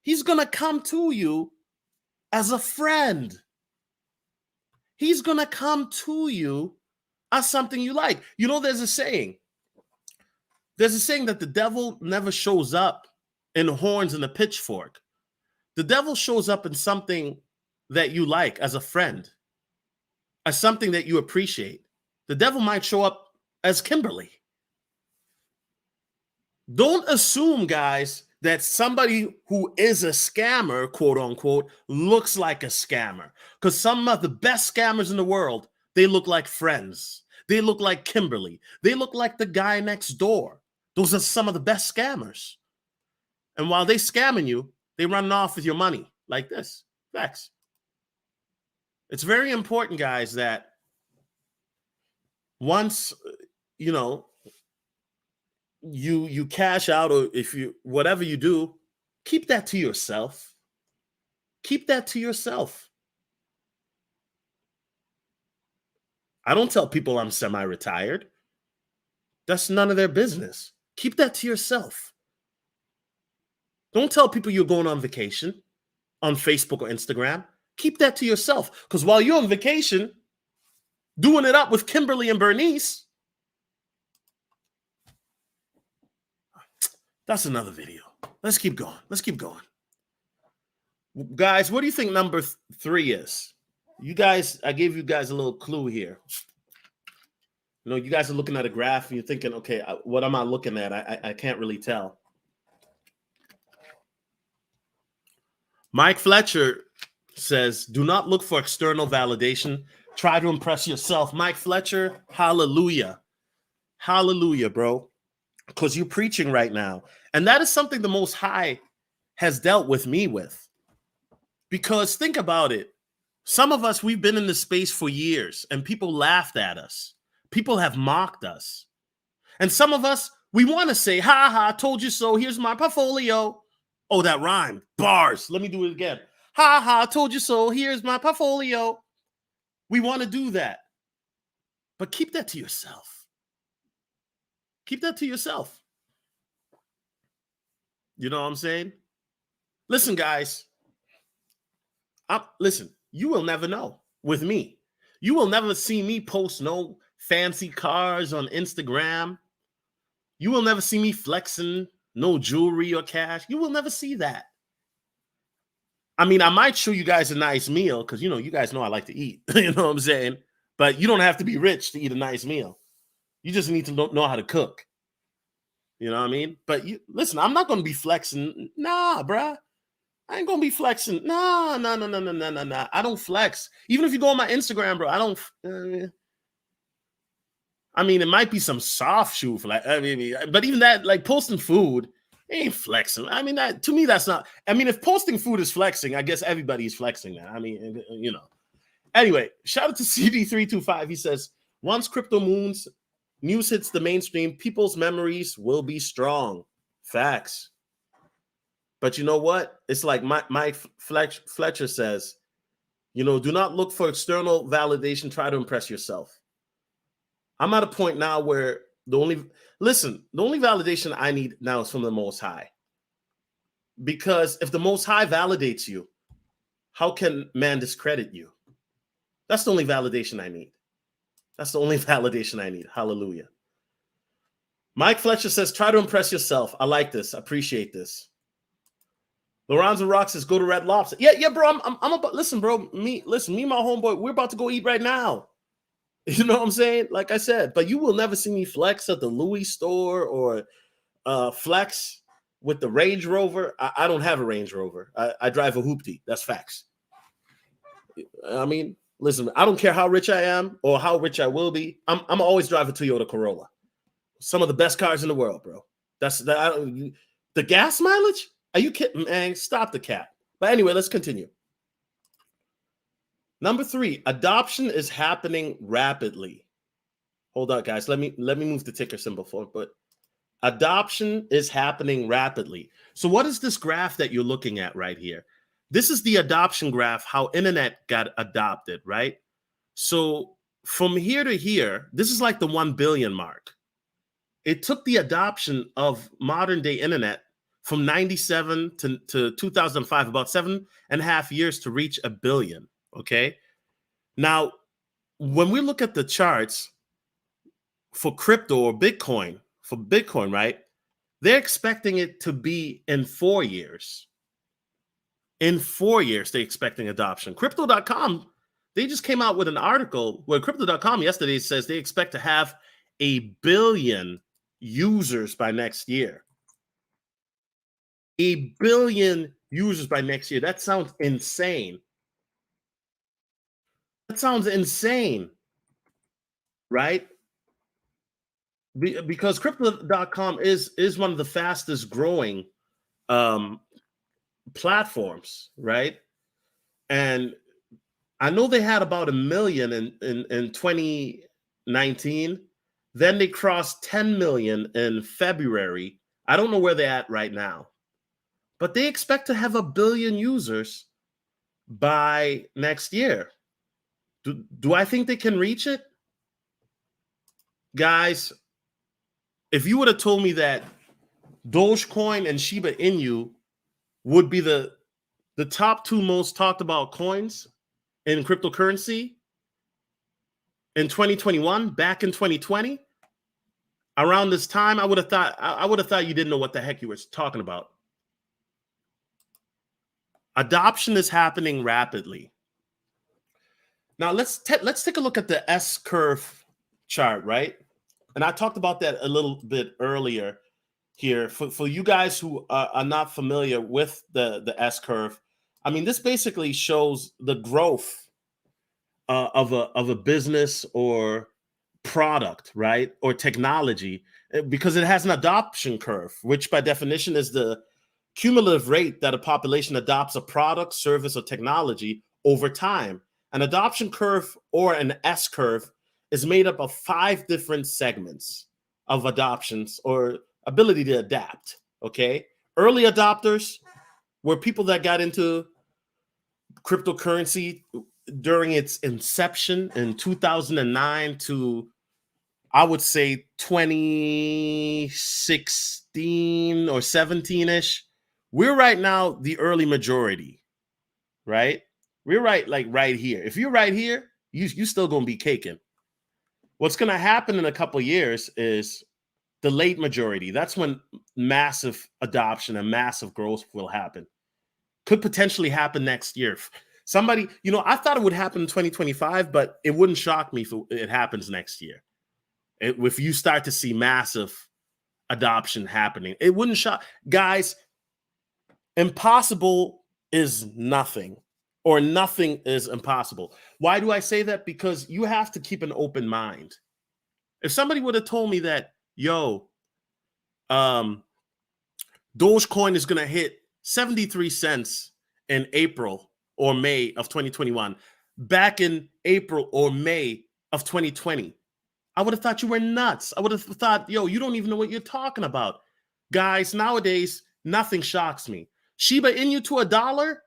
He's going to come to you as a friend. He's going to come to you as something you like. There's a saying. There's a saying that the devil never shows up in horns and a pitchfork. The devil shows up in something that you like as a friend, as something that you appreciate. The devil might show up as Kimberly. Don't assume, guys, that somebody who is a scammer, quote unquote, looks like a scammer. Because some of the best scammers in the world, they look like friends. They look like Kimberly. They look like the guy next door. Those are some of the best scammers. And while they scamming you, they running off with your money like this. Facts. It's very important, guys, that once, you cash out, or whatever you do, keep that to yourself. Keep that to yourself. I don't tell people I'm semi-retired. That's none of their business. Keep that to yourself. Don't tell people you're going on vacation on Facebook or Instagram. Keep that to yourself. Because while you're on vacation, doing it up with Kimberly and Bernice, that's another video. Let's keep going. Let's keep going. Guys, what do you think number 3 is? You guys, I gave you guys a little clue here. You know, you guys are looking at a graph and you're thinking, okay, what am I looking at? I can't really tell. Mike Fletcher says, do not look for external validation. Try to impress yourself. Mike Fletcher, hallelujah. Hallelujah, bro. Because you're preaching right now. And that is something the Most High has dealt with me with. Because think about it. Some of us, we've been in this space for years and people laughed at us. People have mocked us. And some of us, we want to say, ha ha, told you so. Here's my portfolio. Oh, that rhymed. Bars. Let me do it again. Ha ha, told you so. Here's my portfolio. We want to do that. But keep that to yourself. Keep that to yourself. You know what I'm saying? Listen, guys. Listen, you will never know with me. You will never see me post no fancy cars on Instagram. You will never see me flexing no jewelry or cash. You will never see that. I mean, I might show you guys a nice meal because, you know, you guys know I like to eat. You know what I'm saying? But you don't have to be rich to eat a nice meal. You just need to know how to cook. You know what I mean? But listen, I'm not going to be flexing. Nah, bruh. I ain't going to be flexing. Nah. I don't flex. Even if you go on my Instagram, bro, I don't. I mean, it might be some soft shoe flex. I mean, but even that, like posting food, it ain't flexing. I mean, that to me, that's not. I mean, if posting food is flexing, I guess everybody's flexing that. I mean, you know. Anyway, shout out to CD325. He says, once crypto news hits the mainstream, people's memories will be strong. Facts. But you know what? It's like Mike Fletcher says, you know, do not look for external validation. Try to impress yourself. I'm at a point now where the only validation I need now is from the Most High. Because if the Most High validates you, how can man discredit you? That's the only validation I need. That's the only validation I need. Hallelujah. Mike Fletcher says, try to impress yourself. I like this. I appreciate this. Lorenzo Rock says, go to Red Lobster. Yeah, bro. I'm about, listen, bro. Me and my homeboy, we're about to go eat right now. You know what I'm saying? Like I said, but you will never see me flex at the Louis store or flex with the Range Rover. I don't have a Range Rover. I drive a hoopty. That's facts. I mean, listen, I don't care how rich I am or how rich I will be. I'm always drive a Toyota Corolla. Some of the best cars in the world, bro. The gas mileage? Are you kidding, man? Stop the cap. But anyway, let's continue. Number 3, adoption is happening rapidly. Hold on, guys. Let me move the ticker symbol for it. But adoption is happening rapidly. So what is this graph that you're looking at right here? This is the adoption graph, how internet got adopted, right? So from here to here, this is like the 1 billion mark. It took the adoption of modern day internet from 97 to 2005, about 7.5 years to reach 1 billion. Okay. Now, when we look at the charts for crypto or Bitcoin, right? They're expecting it to be in 4 years. In 4 years, they're expecting adoption. Crypto.com, they just came out with an article where Crypto.com yesterday says they expect to have 1 billion users by next year. 1 billion users by next year. That sounds insane. That sounds insane, right? Because Crypto.com is one of the fastest growing platforms, right? And I know they had about 1 million in 2019. Then they crossed 10 million in February. I don't know where they're at right now, but they expect to have 1 billion users by next year. Do I think they can reach it? Guys, if you would have told me that Dogecoin and Shiba Inu would be the top two most talked about coins in cryptocurrency in 2021, back in 2020, around this time, I would have thought you didn't know what the heck you were talking about. Adoption is happening rapidly. Now let's take a look at the S curve chart, right? And I talked about that a little bit earlier here. For you guys who are not familiar with the S curve, I mean, this basically shows the growth of a business or product, right, or technology, because it has an adoption curve, which by definition is the cumulative rate that a population adopts a product, service, or technology over time. An adoption curve, or an S curve, is made up of 5 different segments of adoptions or ability to adapt. Okay, early adopters were people that got into cryptocurrency during its inception in 2009 to, I would say, 2016 or 17-ish. We're right now the early majority, right? We're right here. If you're right here, you still gonna be caking. What's gonna happen in a couple of years is the late majority. That's when massive adoption and massive growth will happen. Could potentially happen next year. Somebody, I thought it would happen in 2025, but it wouldn't shock me if it happens next year. If you start to see massive adoption happening, it wouldn't shock. Guys, impossible is nothing, or nothing is impossible. Why do I say that? Because you have to keep an open mind. If somebody would have told me that, Dogecoin is going to hit 73 cents in April or May of 2021, back in April or May of 2020, I would have thought you were nuts. I would have thought, you don't even know what you're talking about. Guys, nowadays, nothing shocks me. Shiba Inu to $1,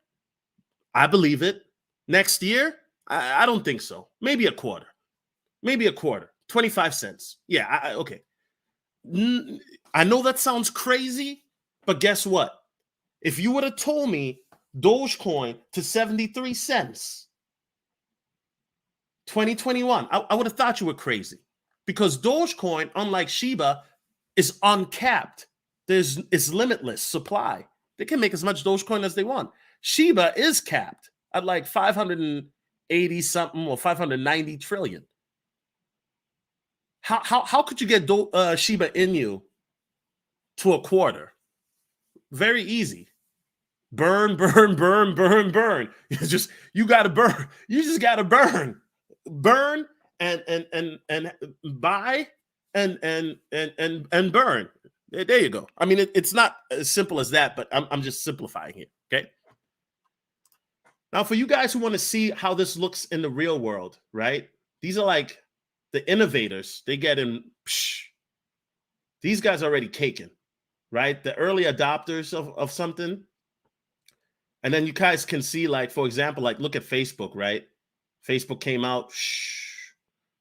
I believe it. Next year, I don't think so. Maybe a quarter. 25 cents. Yeah, okay. I know that sounds crazy, but guess what? If you would have told me Dogecoin to 73 cents, 2021, I would have thought you were crazy, because Dogecoin, unlike Shiba, is uncapped. It's limitless supply. They can make as much Dogecoin as they want. Shiba is capped at like 580 something or 590 trillion. How could you get Shiba Inu to a quarter? Very easy. Burn. You gotta burn. You just gotta burn and buy and burn. There you go. I mean, it's not as simple as that, but I'm just simplifying it. Okay. Now, for you guys who want to see how this looks in the real world, right? These are like the innovators. They get in. These guys are already caking, right? The early adopters of something. And then you guys can see, like, for example, like, look at Facebook, right? Facebook came out,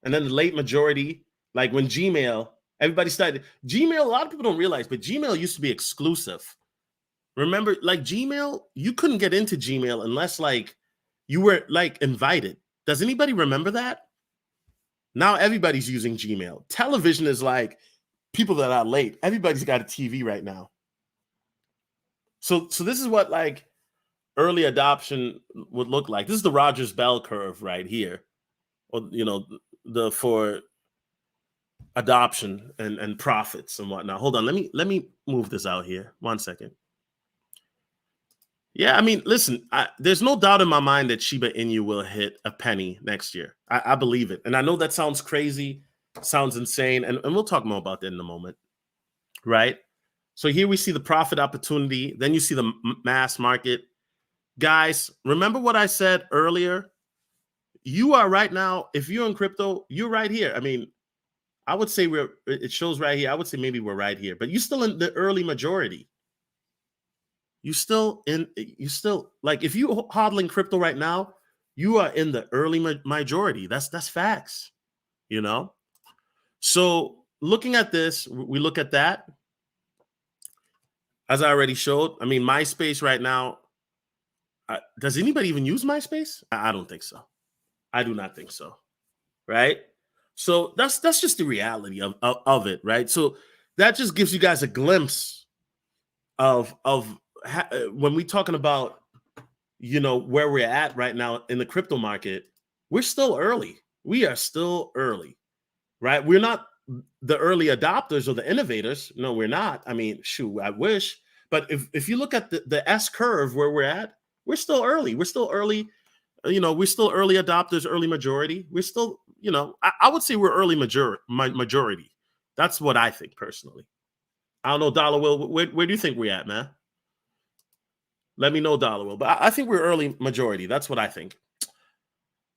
and then the late majority, like when Gmail, everybody started. Gmail, a lot of people don't realize, but Gmail used to be exclusive. Remember, like, Gmail, you couldn't get into Gmail unless, like, you were, like, invited. Does anybody remember that? Now everybody's using Gmail. Television is like people that are late. Everybody's got a TV right now. So this is what, like, early adoption would look like. This is the Rogers bell curve right here, or for adoption and profits and whatnot. Hold on, let me move this out here. 1 second. Yeah, I mean, listen, there's no doubt in my mind that Shiba Inu will hit a penny next year. I believe it, and I know that sounds crazy, sounds insane, and we'll talk more about that in a moment, right? So here we see the profit opportunity. Then you see the mass market. Guys, remember what I said earlier? You are right now, if you're in crypto, you're right here. I mean, I would say it shows right here. I would say maybe we're right here, but you're still in the early majority. You still, like, if you hodling crypto right now, you are in the early majority. That's facts, So looking at this, we look at that. As I already showed, I mean, MySpace right now, does anybody even use MySpace? I don't think so. I do not think so. Right? So that's just the reality of it, right? So that just gives you guys a glimpse of when we're talking about, you know, where we're at right now in the crypto market. We're still early. We are still early, right? We're not the early adopters or the innovators. No, we're not. I mean, shoot, I wish. But if you look at the S curve where we're at, we're still early. We're still early. You know, we're still early adopters, early majority. We're still, you know, I would say we're early majority. That's what I think personally. I don't know, Dollar Will, where do you think we're at, man? Let me know, Dollar Will. But I think we're early majority. That's what I think.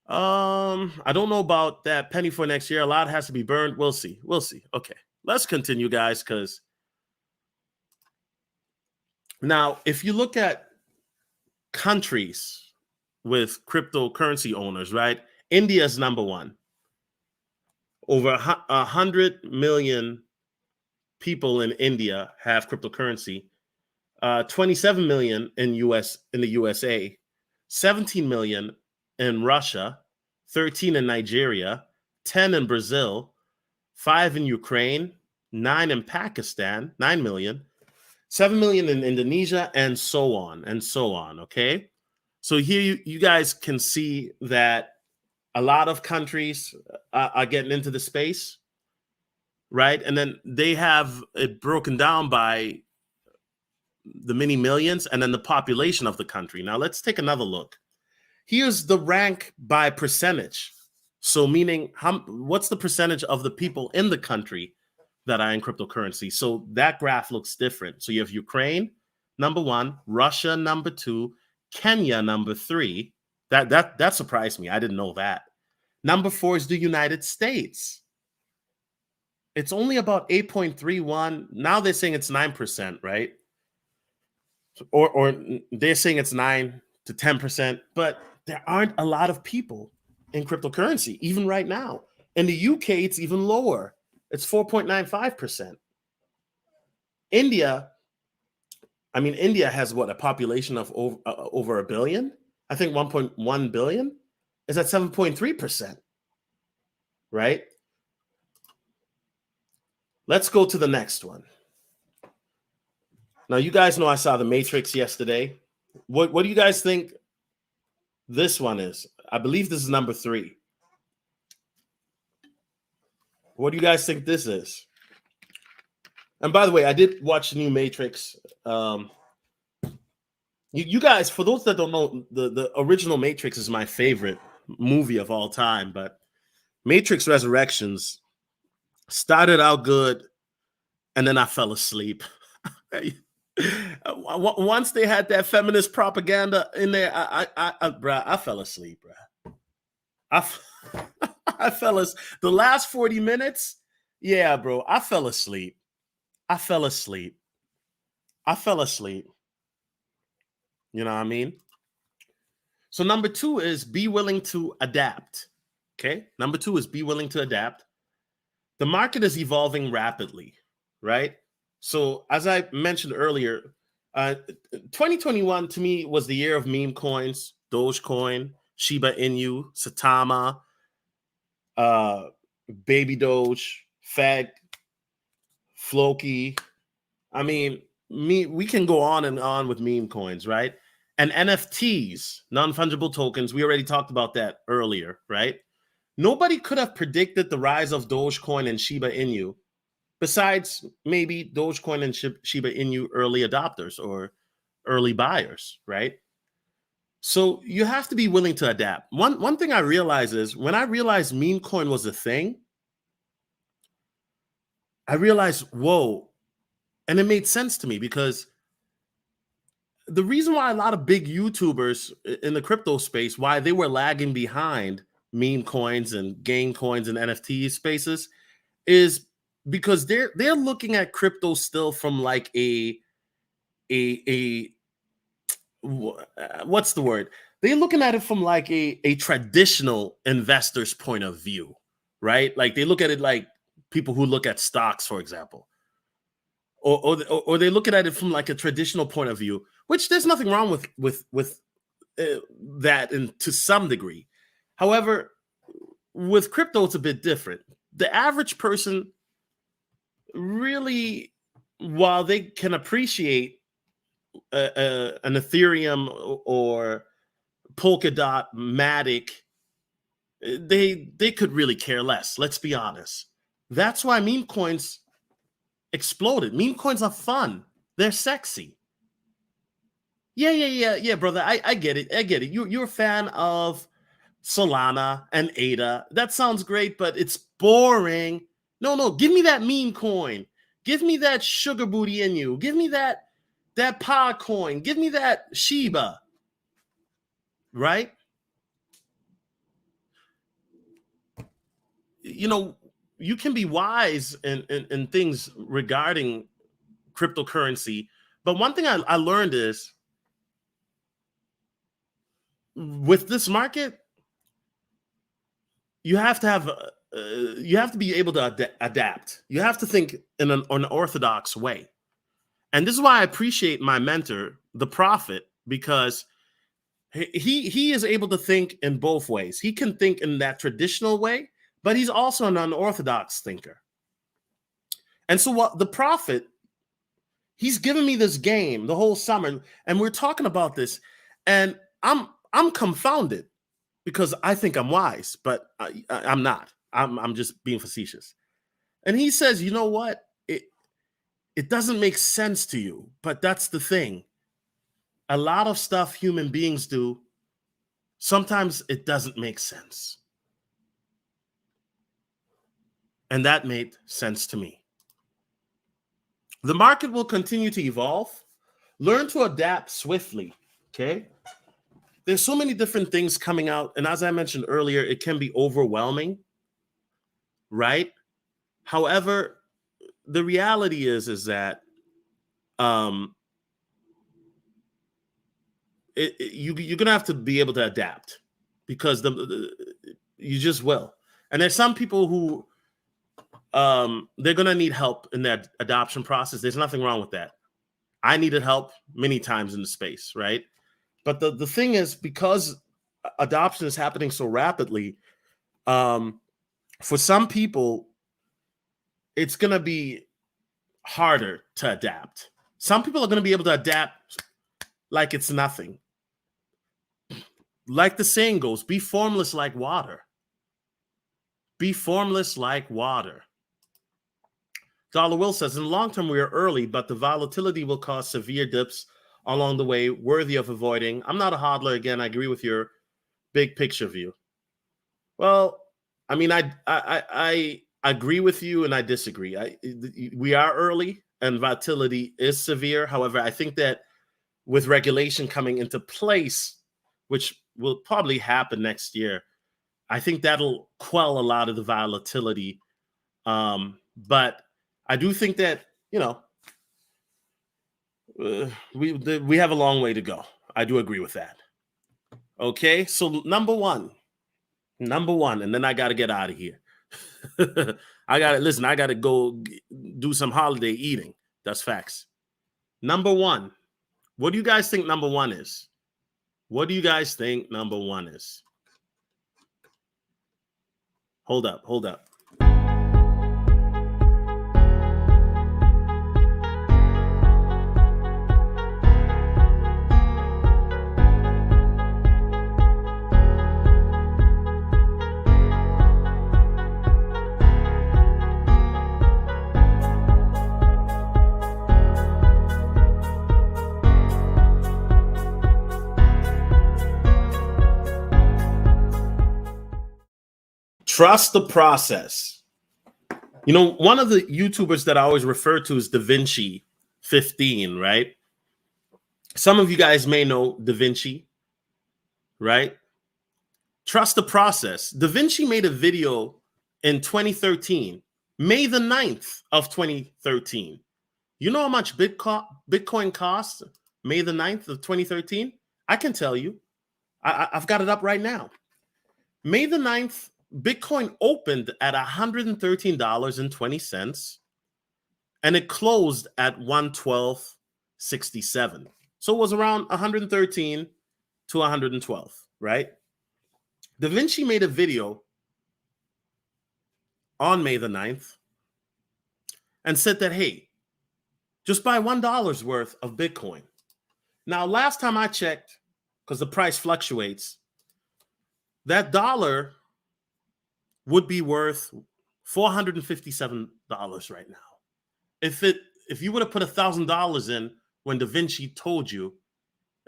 I don't know about that penny for next year. A lot has to be burned. We'll see. We'll see. Okay, let's continue, guys, because now if you look at countries with cryptocurrency owners, right? India is number one. Over 100 million people in India have cryptocurrency. 27 million in the USA, 17 million in Russia, 13 in Nigeria, 10 in Brazil, 5 in Ukraine, 9 in Pakistan, 9 million, 7 million in Indonesia, and so on and so on. Okay. So here you guys can see that a lot of countries are getting into the space, right? And then they have it broken down by the many millions and then the population of the country. Now let's take another look. Here's the rank by percentage. So meaning what's the percentage of the people in the country that are in cryptocurrency? So that graph looks different. So you have Ukraine, number 1, Russia, number 2, Kenya, number 3. That surprised me. I didn't know that. Number 4 is the United States. It's only about 8.31. Now they're saying it's 9%, right? Or they're saying it's 9 to 10%, but there aren't a lot of people in cryptocurrency, even right now. In the UK, it's even lower. It's 4.95%. India has what, a population of over a billion? I think 1.1 billion is at 7.3%, right? Let's go to the next one. Now, you guys know I saw The Matrix yesterday. What do you guys think this one is? I believe this is number 3. What do you guys think this is? And by the way, I did watch the new Matrix. You guys, for those that don't know, the original Matrix is my favorite movie of all time. But Matrix Resurrections started out good, and then I fell asleep. Once they had that feminist propaganda in there, I fell asleep, bro. I fell asleep. The last 40 minutes, yeah, bro, I fell asleep. I fell asleep. You know what I mean? So number 2 is be willing to adapt. Okay? Number 2 is be willing to adapt. The market is evolving rapidly, right? So as I mentioned earlier, 2021 to me was the year of meme coins, Dogecoin, Shiba Inu, Satama, Baby Doge, Fag, Floki. I mean, we can go on and on with meme coins, right? And NFTs, non-fungible tokens, we already talked about that earlier, right? Nobody could have predicted the rise of Dogecoin and Shiba Inu, besides maybe Dogecoin and Shiba Inu early adopters or early buyers, right? So you have to be willing to adapt. One thing I realized is when I realized meme coin was a thing, I realized, whoa, and it made sense to me because the reason why a lot of big YouTubers in the crypto space, why they were lagging behind meme coins and game coins and NFT spaces is because they're looking at crypto still from like a what's the word? They're looking at it from like a traditional investor's point of view, right? Like they look at it like people who look at stocks, for example, or they look at it from like a traditional point of view, which there's nothing wrong with that to some degree. However, with crypto, it's a bit different. The average person really, while they can appreciate an Ethereum or Polkadot, Matic, they could really care less. Let's be honest. That's why meme coins exploded. Meme coins are fun. They're sexy. Yeah, brother. I get it. I get it. You're a fan of Solana and ADA. That sounds great, but it's boring. No. Give me that meme coin. Give me that sugar booty in you. Give me that pod coin. Give me that Shiba. Right? You know, you can be wise in things regarding cryptocurrency, but one thing I learned is with this market, you have to be able to adapt. You have to think in an orthodox way. And this is why I appreciate my mentor, the Prophet, because he is able to think in both ways. He can think in that traditional way, but he's also an unorthodox thinker. And so what the Prophet, he's given me this game the whole summer, and we're talking about this, and I'm confounded because I think I'm wise, but I'm not. I'm just being facetious. And he says, you know what? It doesn't make sense to you, but that's the thing. A lot of stuff human beings do, sometimes it doesn't make sense. And that made sense to me. The market will continue to evolve. Learn to adapt swiftly, okay? There's so many different things coming out, and as I mentioned earlier, it can be overwhelming, right? However, the reality is that you're gonna have to be able to adapt because you just will. And there's some people who they're gonna need help in that adoption process. There's nothing wrong with that. I needed help many times in the space, right? But the thing is, because adoption is happening so rapidly, for some people, it's going to be harder to adapt. Some people are going to be able to adapt like it's nothing. Like the saying goes, be formless like water. Be formless like water. Dollar Will says, in the long term, we are early, but the volatility will cause severe dips along the way, worthy of avoiding. I'm not a hodler. Again, I agree with your big picture view. Well, I mean, I agree with you and I disagree. We are early and volatility is severe. However, I think that with regulation coming into place, which will probably happen next year, I think that'll quell a lot of the volatility. But I do think that, you know, we have a long way to go. I do agree with that. Okay, so number one, and then I got to get out of here. I got to go do some holiday eating. That's facts. Number one, what do you guys think number one is? What do you guys think number one is? Hold up. Trust the process. You know, one of the YouTubers that I always refer to is Da Vinci 15, right? Some of you guys may know Da Vinci, right? Trust the process. Da Vinci made a video in 2013, May the 9th of 2013. You know how much Bitcoin cost May the 9th of 2013? I can tell you. I've got it up right now. May the 9th, Bitcoin opened at $113.20 and it closed at 112.67. So it was around 113 to 112, right? Da Vinci made a video on May the 9th and said that, hey, just buy $1 worth of Bitcoin. Now, last time I checked, because the price fluctuates, that dollar would be worth $457 right now. If you would have put $1,000 in when Da Vinci told you,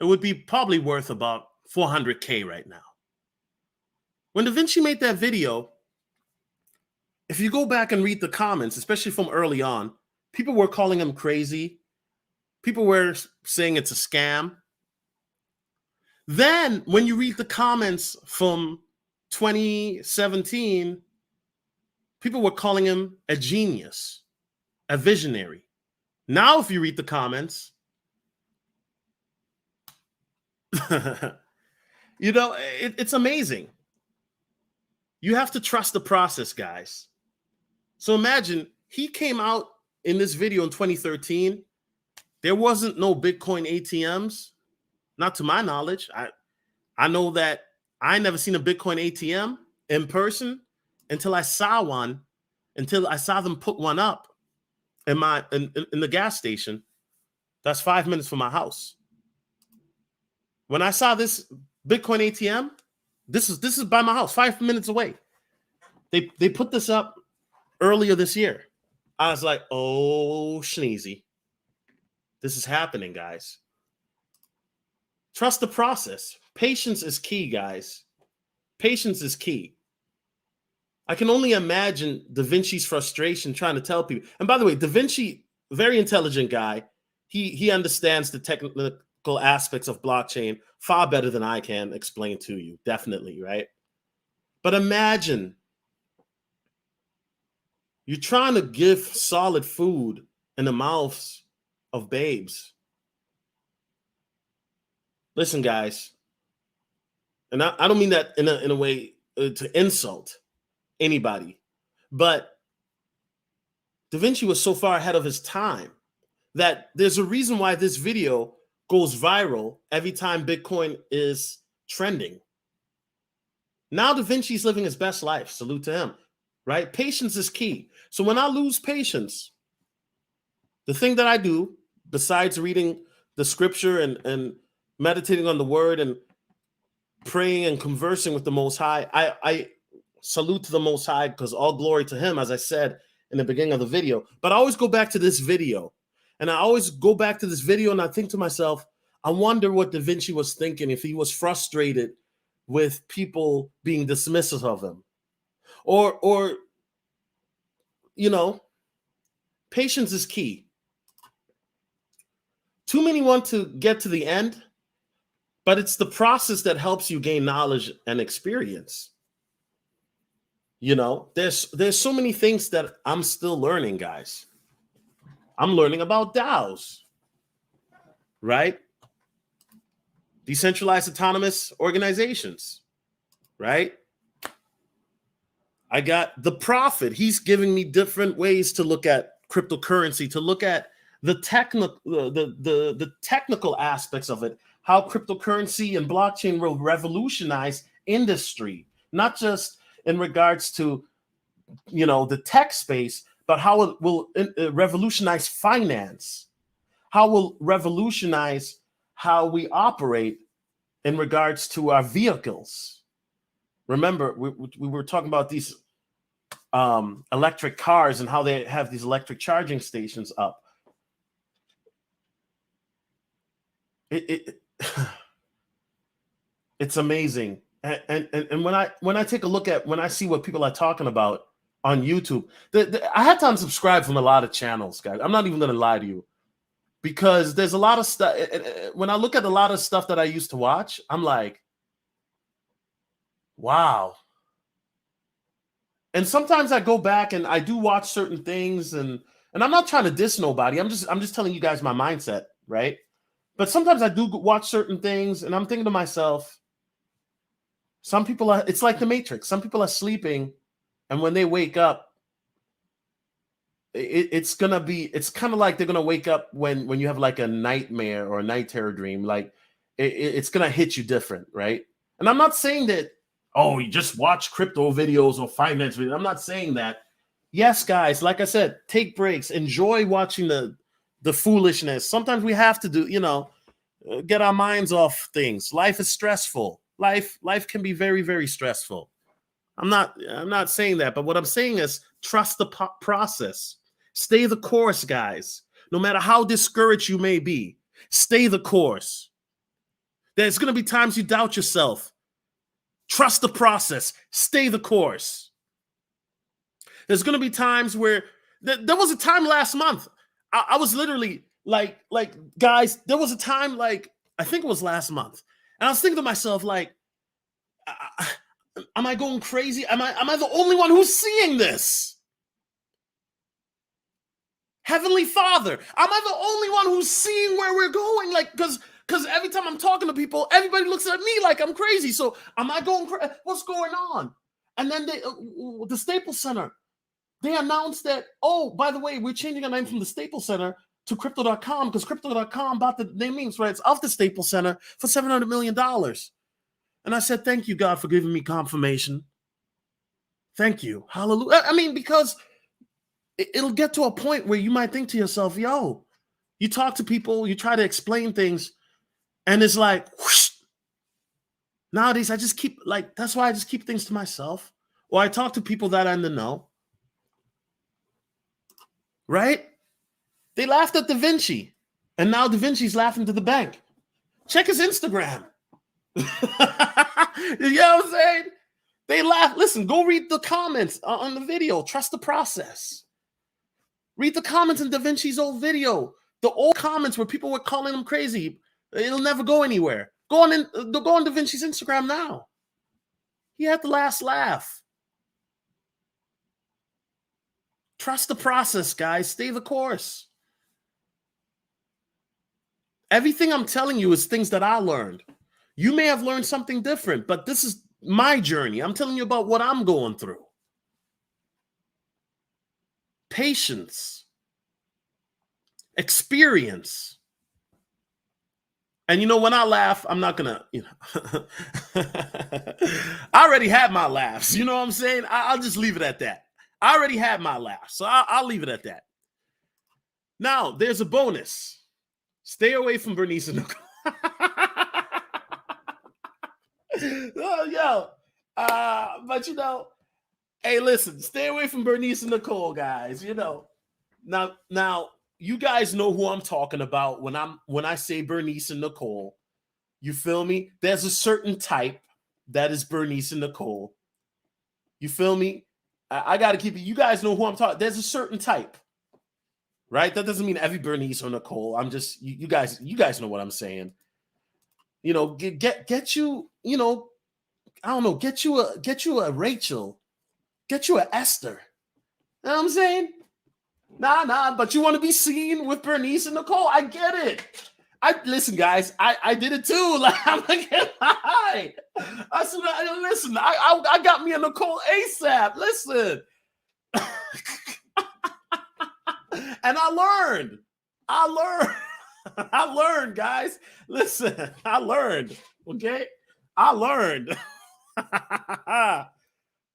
it would be probably worth about 400K right now. When Da Vinci made that video, if you go back and read the comments, especially from early on, people were calling him crazy. People were saying it's a scam. Then when you read the comments from 2017, people were calling him a genius, a visionary. Now, if you read the comments, it's amazing. You have to trust the process, guys. So imagine he came out in this video in 2013. There wasn't no Bitcoin ATMs, not to my knowledge. I know that I never seen a Bitcoin ATM in person until I saw one, until I saw them put one up in the gas station. That's 5 minutes from my house. When I saw this Bitcoin ATM, this is by my house, 5 minutes away. They put this up earlier this year. I was like, oh, schneezy. This is happening, guys. Trust the process. Patience is key, guys. Patience is key. I can only imagine Da Vinci's frustration trying to tell people. And by the way, Da Vinci, very intelligent guy. He understands the technical aspects of blockchain far better than I can explain to you, definitely, right? But imagine you're trying to give solid food in the mouths of babes. Listen, guys, and I don't mean that in a way to insult anybody, but Da Vinci was so far ahead of his time that there's a reason why this video goes viral every time Bitcoin is trending. Now Da Vinci's living his best life. Salute to him, right? Patience is key. So when I lose patience, the thing that I do, besides reading the scripture and meditating on the word and praying and conversing with the Most High, I salute to the Most High, because all glory to him, as I said in the beginning of the video. But I always go back to this video. And I always go back to this video and I think to myself, I wonder what Da Vinci was thinking, if he was frustrated with people being dismissive of him. Or patience is key. Too many want to get to the end, but it's the process that helps you gain knowledge and experience. There's so many things that I'm still learning, guys. I'm learning about DAOs, right? Decentralized autonomous organizations, right? I got the Prophet. He's giving me different ways to look at cryptocurrency, to look at the technical aspects of it, how cryptocurrency and blockchain will revolutionize industry, not just in regards to, the tech space, but how it will revolutionize finance, how it will revolutionize how we operate in regards to our vehicles. Remember, we were talking about these electric cars and how they have these electric charging stations up. It's amazing. And when I take a look at, when I see what people are talking about on YouTube, I had to unsubscribe from a lot of channels, guys. I'm not even going to lie to you, because there's a lot of stuff. When I look at a lot of stuff that I used to watch, I'm like, wow. And sometimes I go back and I do watch certain things, and I'm not trying to diss nobody. I'm just telling you guys my mindset, right? But sometimes I do watch certain things and I'm thinking to myself, Some people are, it's like the Matrix. Some people are sleeping, and when they wake up, it's kind of like they're gonna wake up when you have like a nightmare or a night terror dream. Like it's gonna hit you different, right? And I'm not saying that, oh, you just watch crypto videos or finance videos. I'm not saying that. Yes, guys, like I said, take breaks, enjoy watching the foolishness. Sometimes we have to do, get our minds off things. Life is stressful. Life can be very, very stressful. I'm not saying that, but what I'm saying is trust the process. Stay the course, guys. No matter how discouraged you may be, stay the course. There's going to be times you doubt yourself. Trust the process. Stay the course. There's going to be times where there was a time last month. I was literally like, guys, there was a time like, I think it was last month. And I was thinking to myself, like, am I going crazy? Am I the only one who's seeing this? Heavenly Father, am I the only one who's seeing where we're going? Like, because every time I'm talking to people, everybody looks at me like I'm crazy. So am I going crazy? What's going on? And then the Staples Center, they announced that, oh, by the way, we're changing our name from the Staples Center to Crypto.com because Crypto.com bought the naming rights of the Staples Center for $700 million. And I said, thank you, God, for giving me confirmation. Thank you. Hallelujah. I mean, because it'll get to a point where you might think to yourself, yo, you talk to people, you try to explain things, and it's like, whoosh. Nowadays, I just keep, like, that's why I just keep things to myself. Or I talk to people that I know. Right? They laughed at Da Vinci, and now Da Vinci's laughing to the bank. Check his Instagram. You know what I'm saying? They laugh. Listen, go read the comments on the video. Trust the process. Read the comments in Da Vinci's old video. The old comments where people were calling him crazy. It'll never go anywhere. Go on Da Vinci's Instagram now. He had the last laugh. Trust the process, guys. Stay the course. Everything I'm telling you is things that I learned. You may have learned something different, but this is my journey. I'm telling you about what I'm going through. Patience. Experience. And when I laugh, I'm not going to, I already had my laughs. You know what I'm saying? I'll just leave it at that. I already had my laugh, so I'll leave it at that. Now, there's a bonus. Stay away from Bernice and Nicole. But hey, listen, stay away from Bernice and Nicole, guys. Now, you guys know who I'm talking about when I say Bernice and Nicole. You feel me? There's a certain type that is Bernice and Nicole. You feel me? I got to keep it. You guys know who I'm talking. There's a certain type, right? That doesn't mean every Bernice or Nicole. I'm just you guys know what I'm saying. Get you. I don't know. Get you a Rachel. Get you a Esther. You know what I'm saying? Nah. But you want to be seen with Bernice and Nicole? I get it. Listen, guys. I did it too. Like, I'm like, hi. I said, listen. I got me a Nicole ASAP. Listen, and I learned, guys. Listen, I learned. Okay, I learned.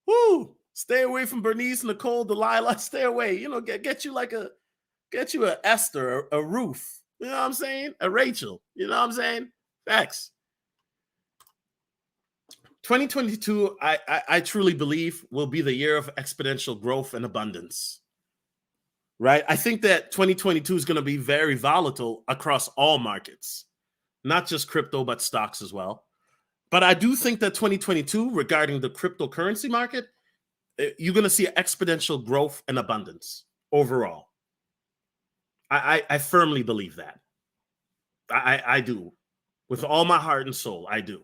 Woo! Stay away from Bernice, Nicole, Delilah. Stay away. Get you a Esther, a Ruth. You know what I'm saying? A Rachel. You know what I'm saying? Facts. 2022, I truly believe, will be the year of exponential growth and abundance. Right? I think that 2022 is going to be very volatile across all markets, not just crypto, but stocks as well. But I do think that 2022, regarding the cryptocurrency market, you're going to see exponential growth and abundance overall. I firmly believe that. I do. With all my heart and soul, I do.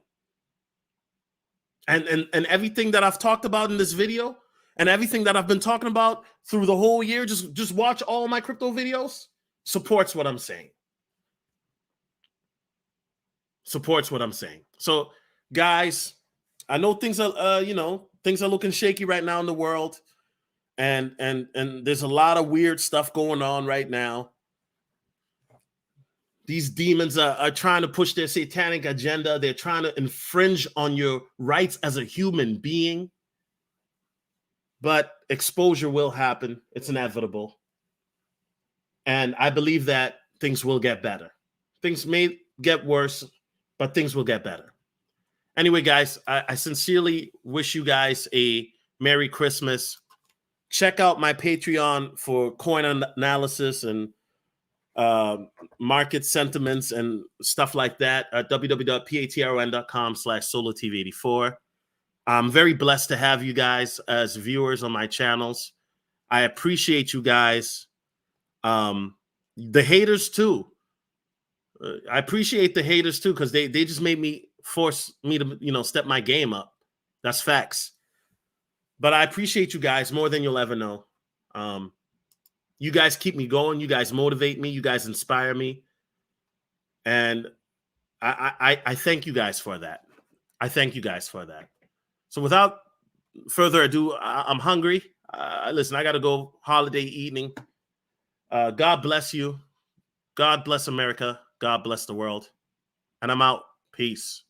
And everything that I've talked about in this video and everything that I've been talking about through the whole year, just watch all my crypto videos, supports what I'm saying. Supports what I'm saying. So, guys, I know things are, things are looking shaky right now in the world, and there's a lot of weird stuff going on right now. These demons are trying to push their satanic agenda. They're trying to infringe on your rights as a human being. But exposure will happen. It's inevitable. And I believe that things will get better. Things may get worse, but things will get better. Anyway, guys, I sincerely wish you guys a Merry Christmas. Check out my Patreon for coin analysis and market sentiments and stuff like that at www.patreon.com/solotv84. I'm very blessed to have you guys as viewers on my channels. I appreciate you guys. The haters too. I appreciate the haters too, because they just made me force me to step my game up. That's facts. But I appreciate you guys more than you'll ever know. You guys keep me going. You guys motivate me. You guys inspire me. And I thank you guys for that. I thank you guys for that. So without further ado, I'm hungry. Listen, I got to go holiday eating. God bless you. God bless America. God bless the world. And I'm out. Peace.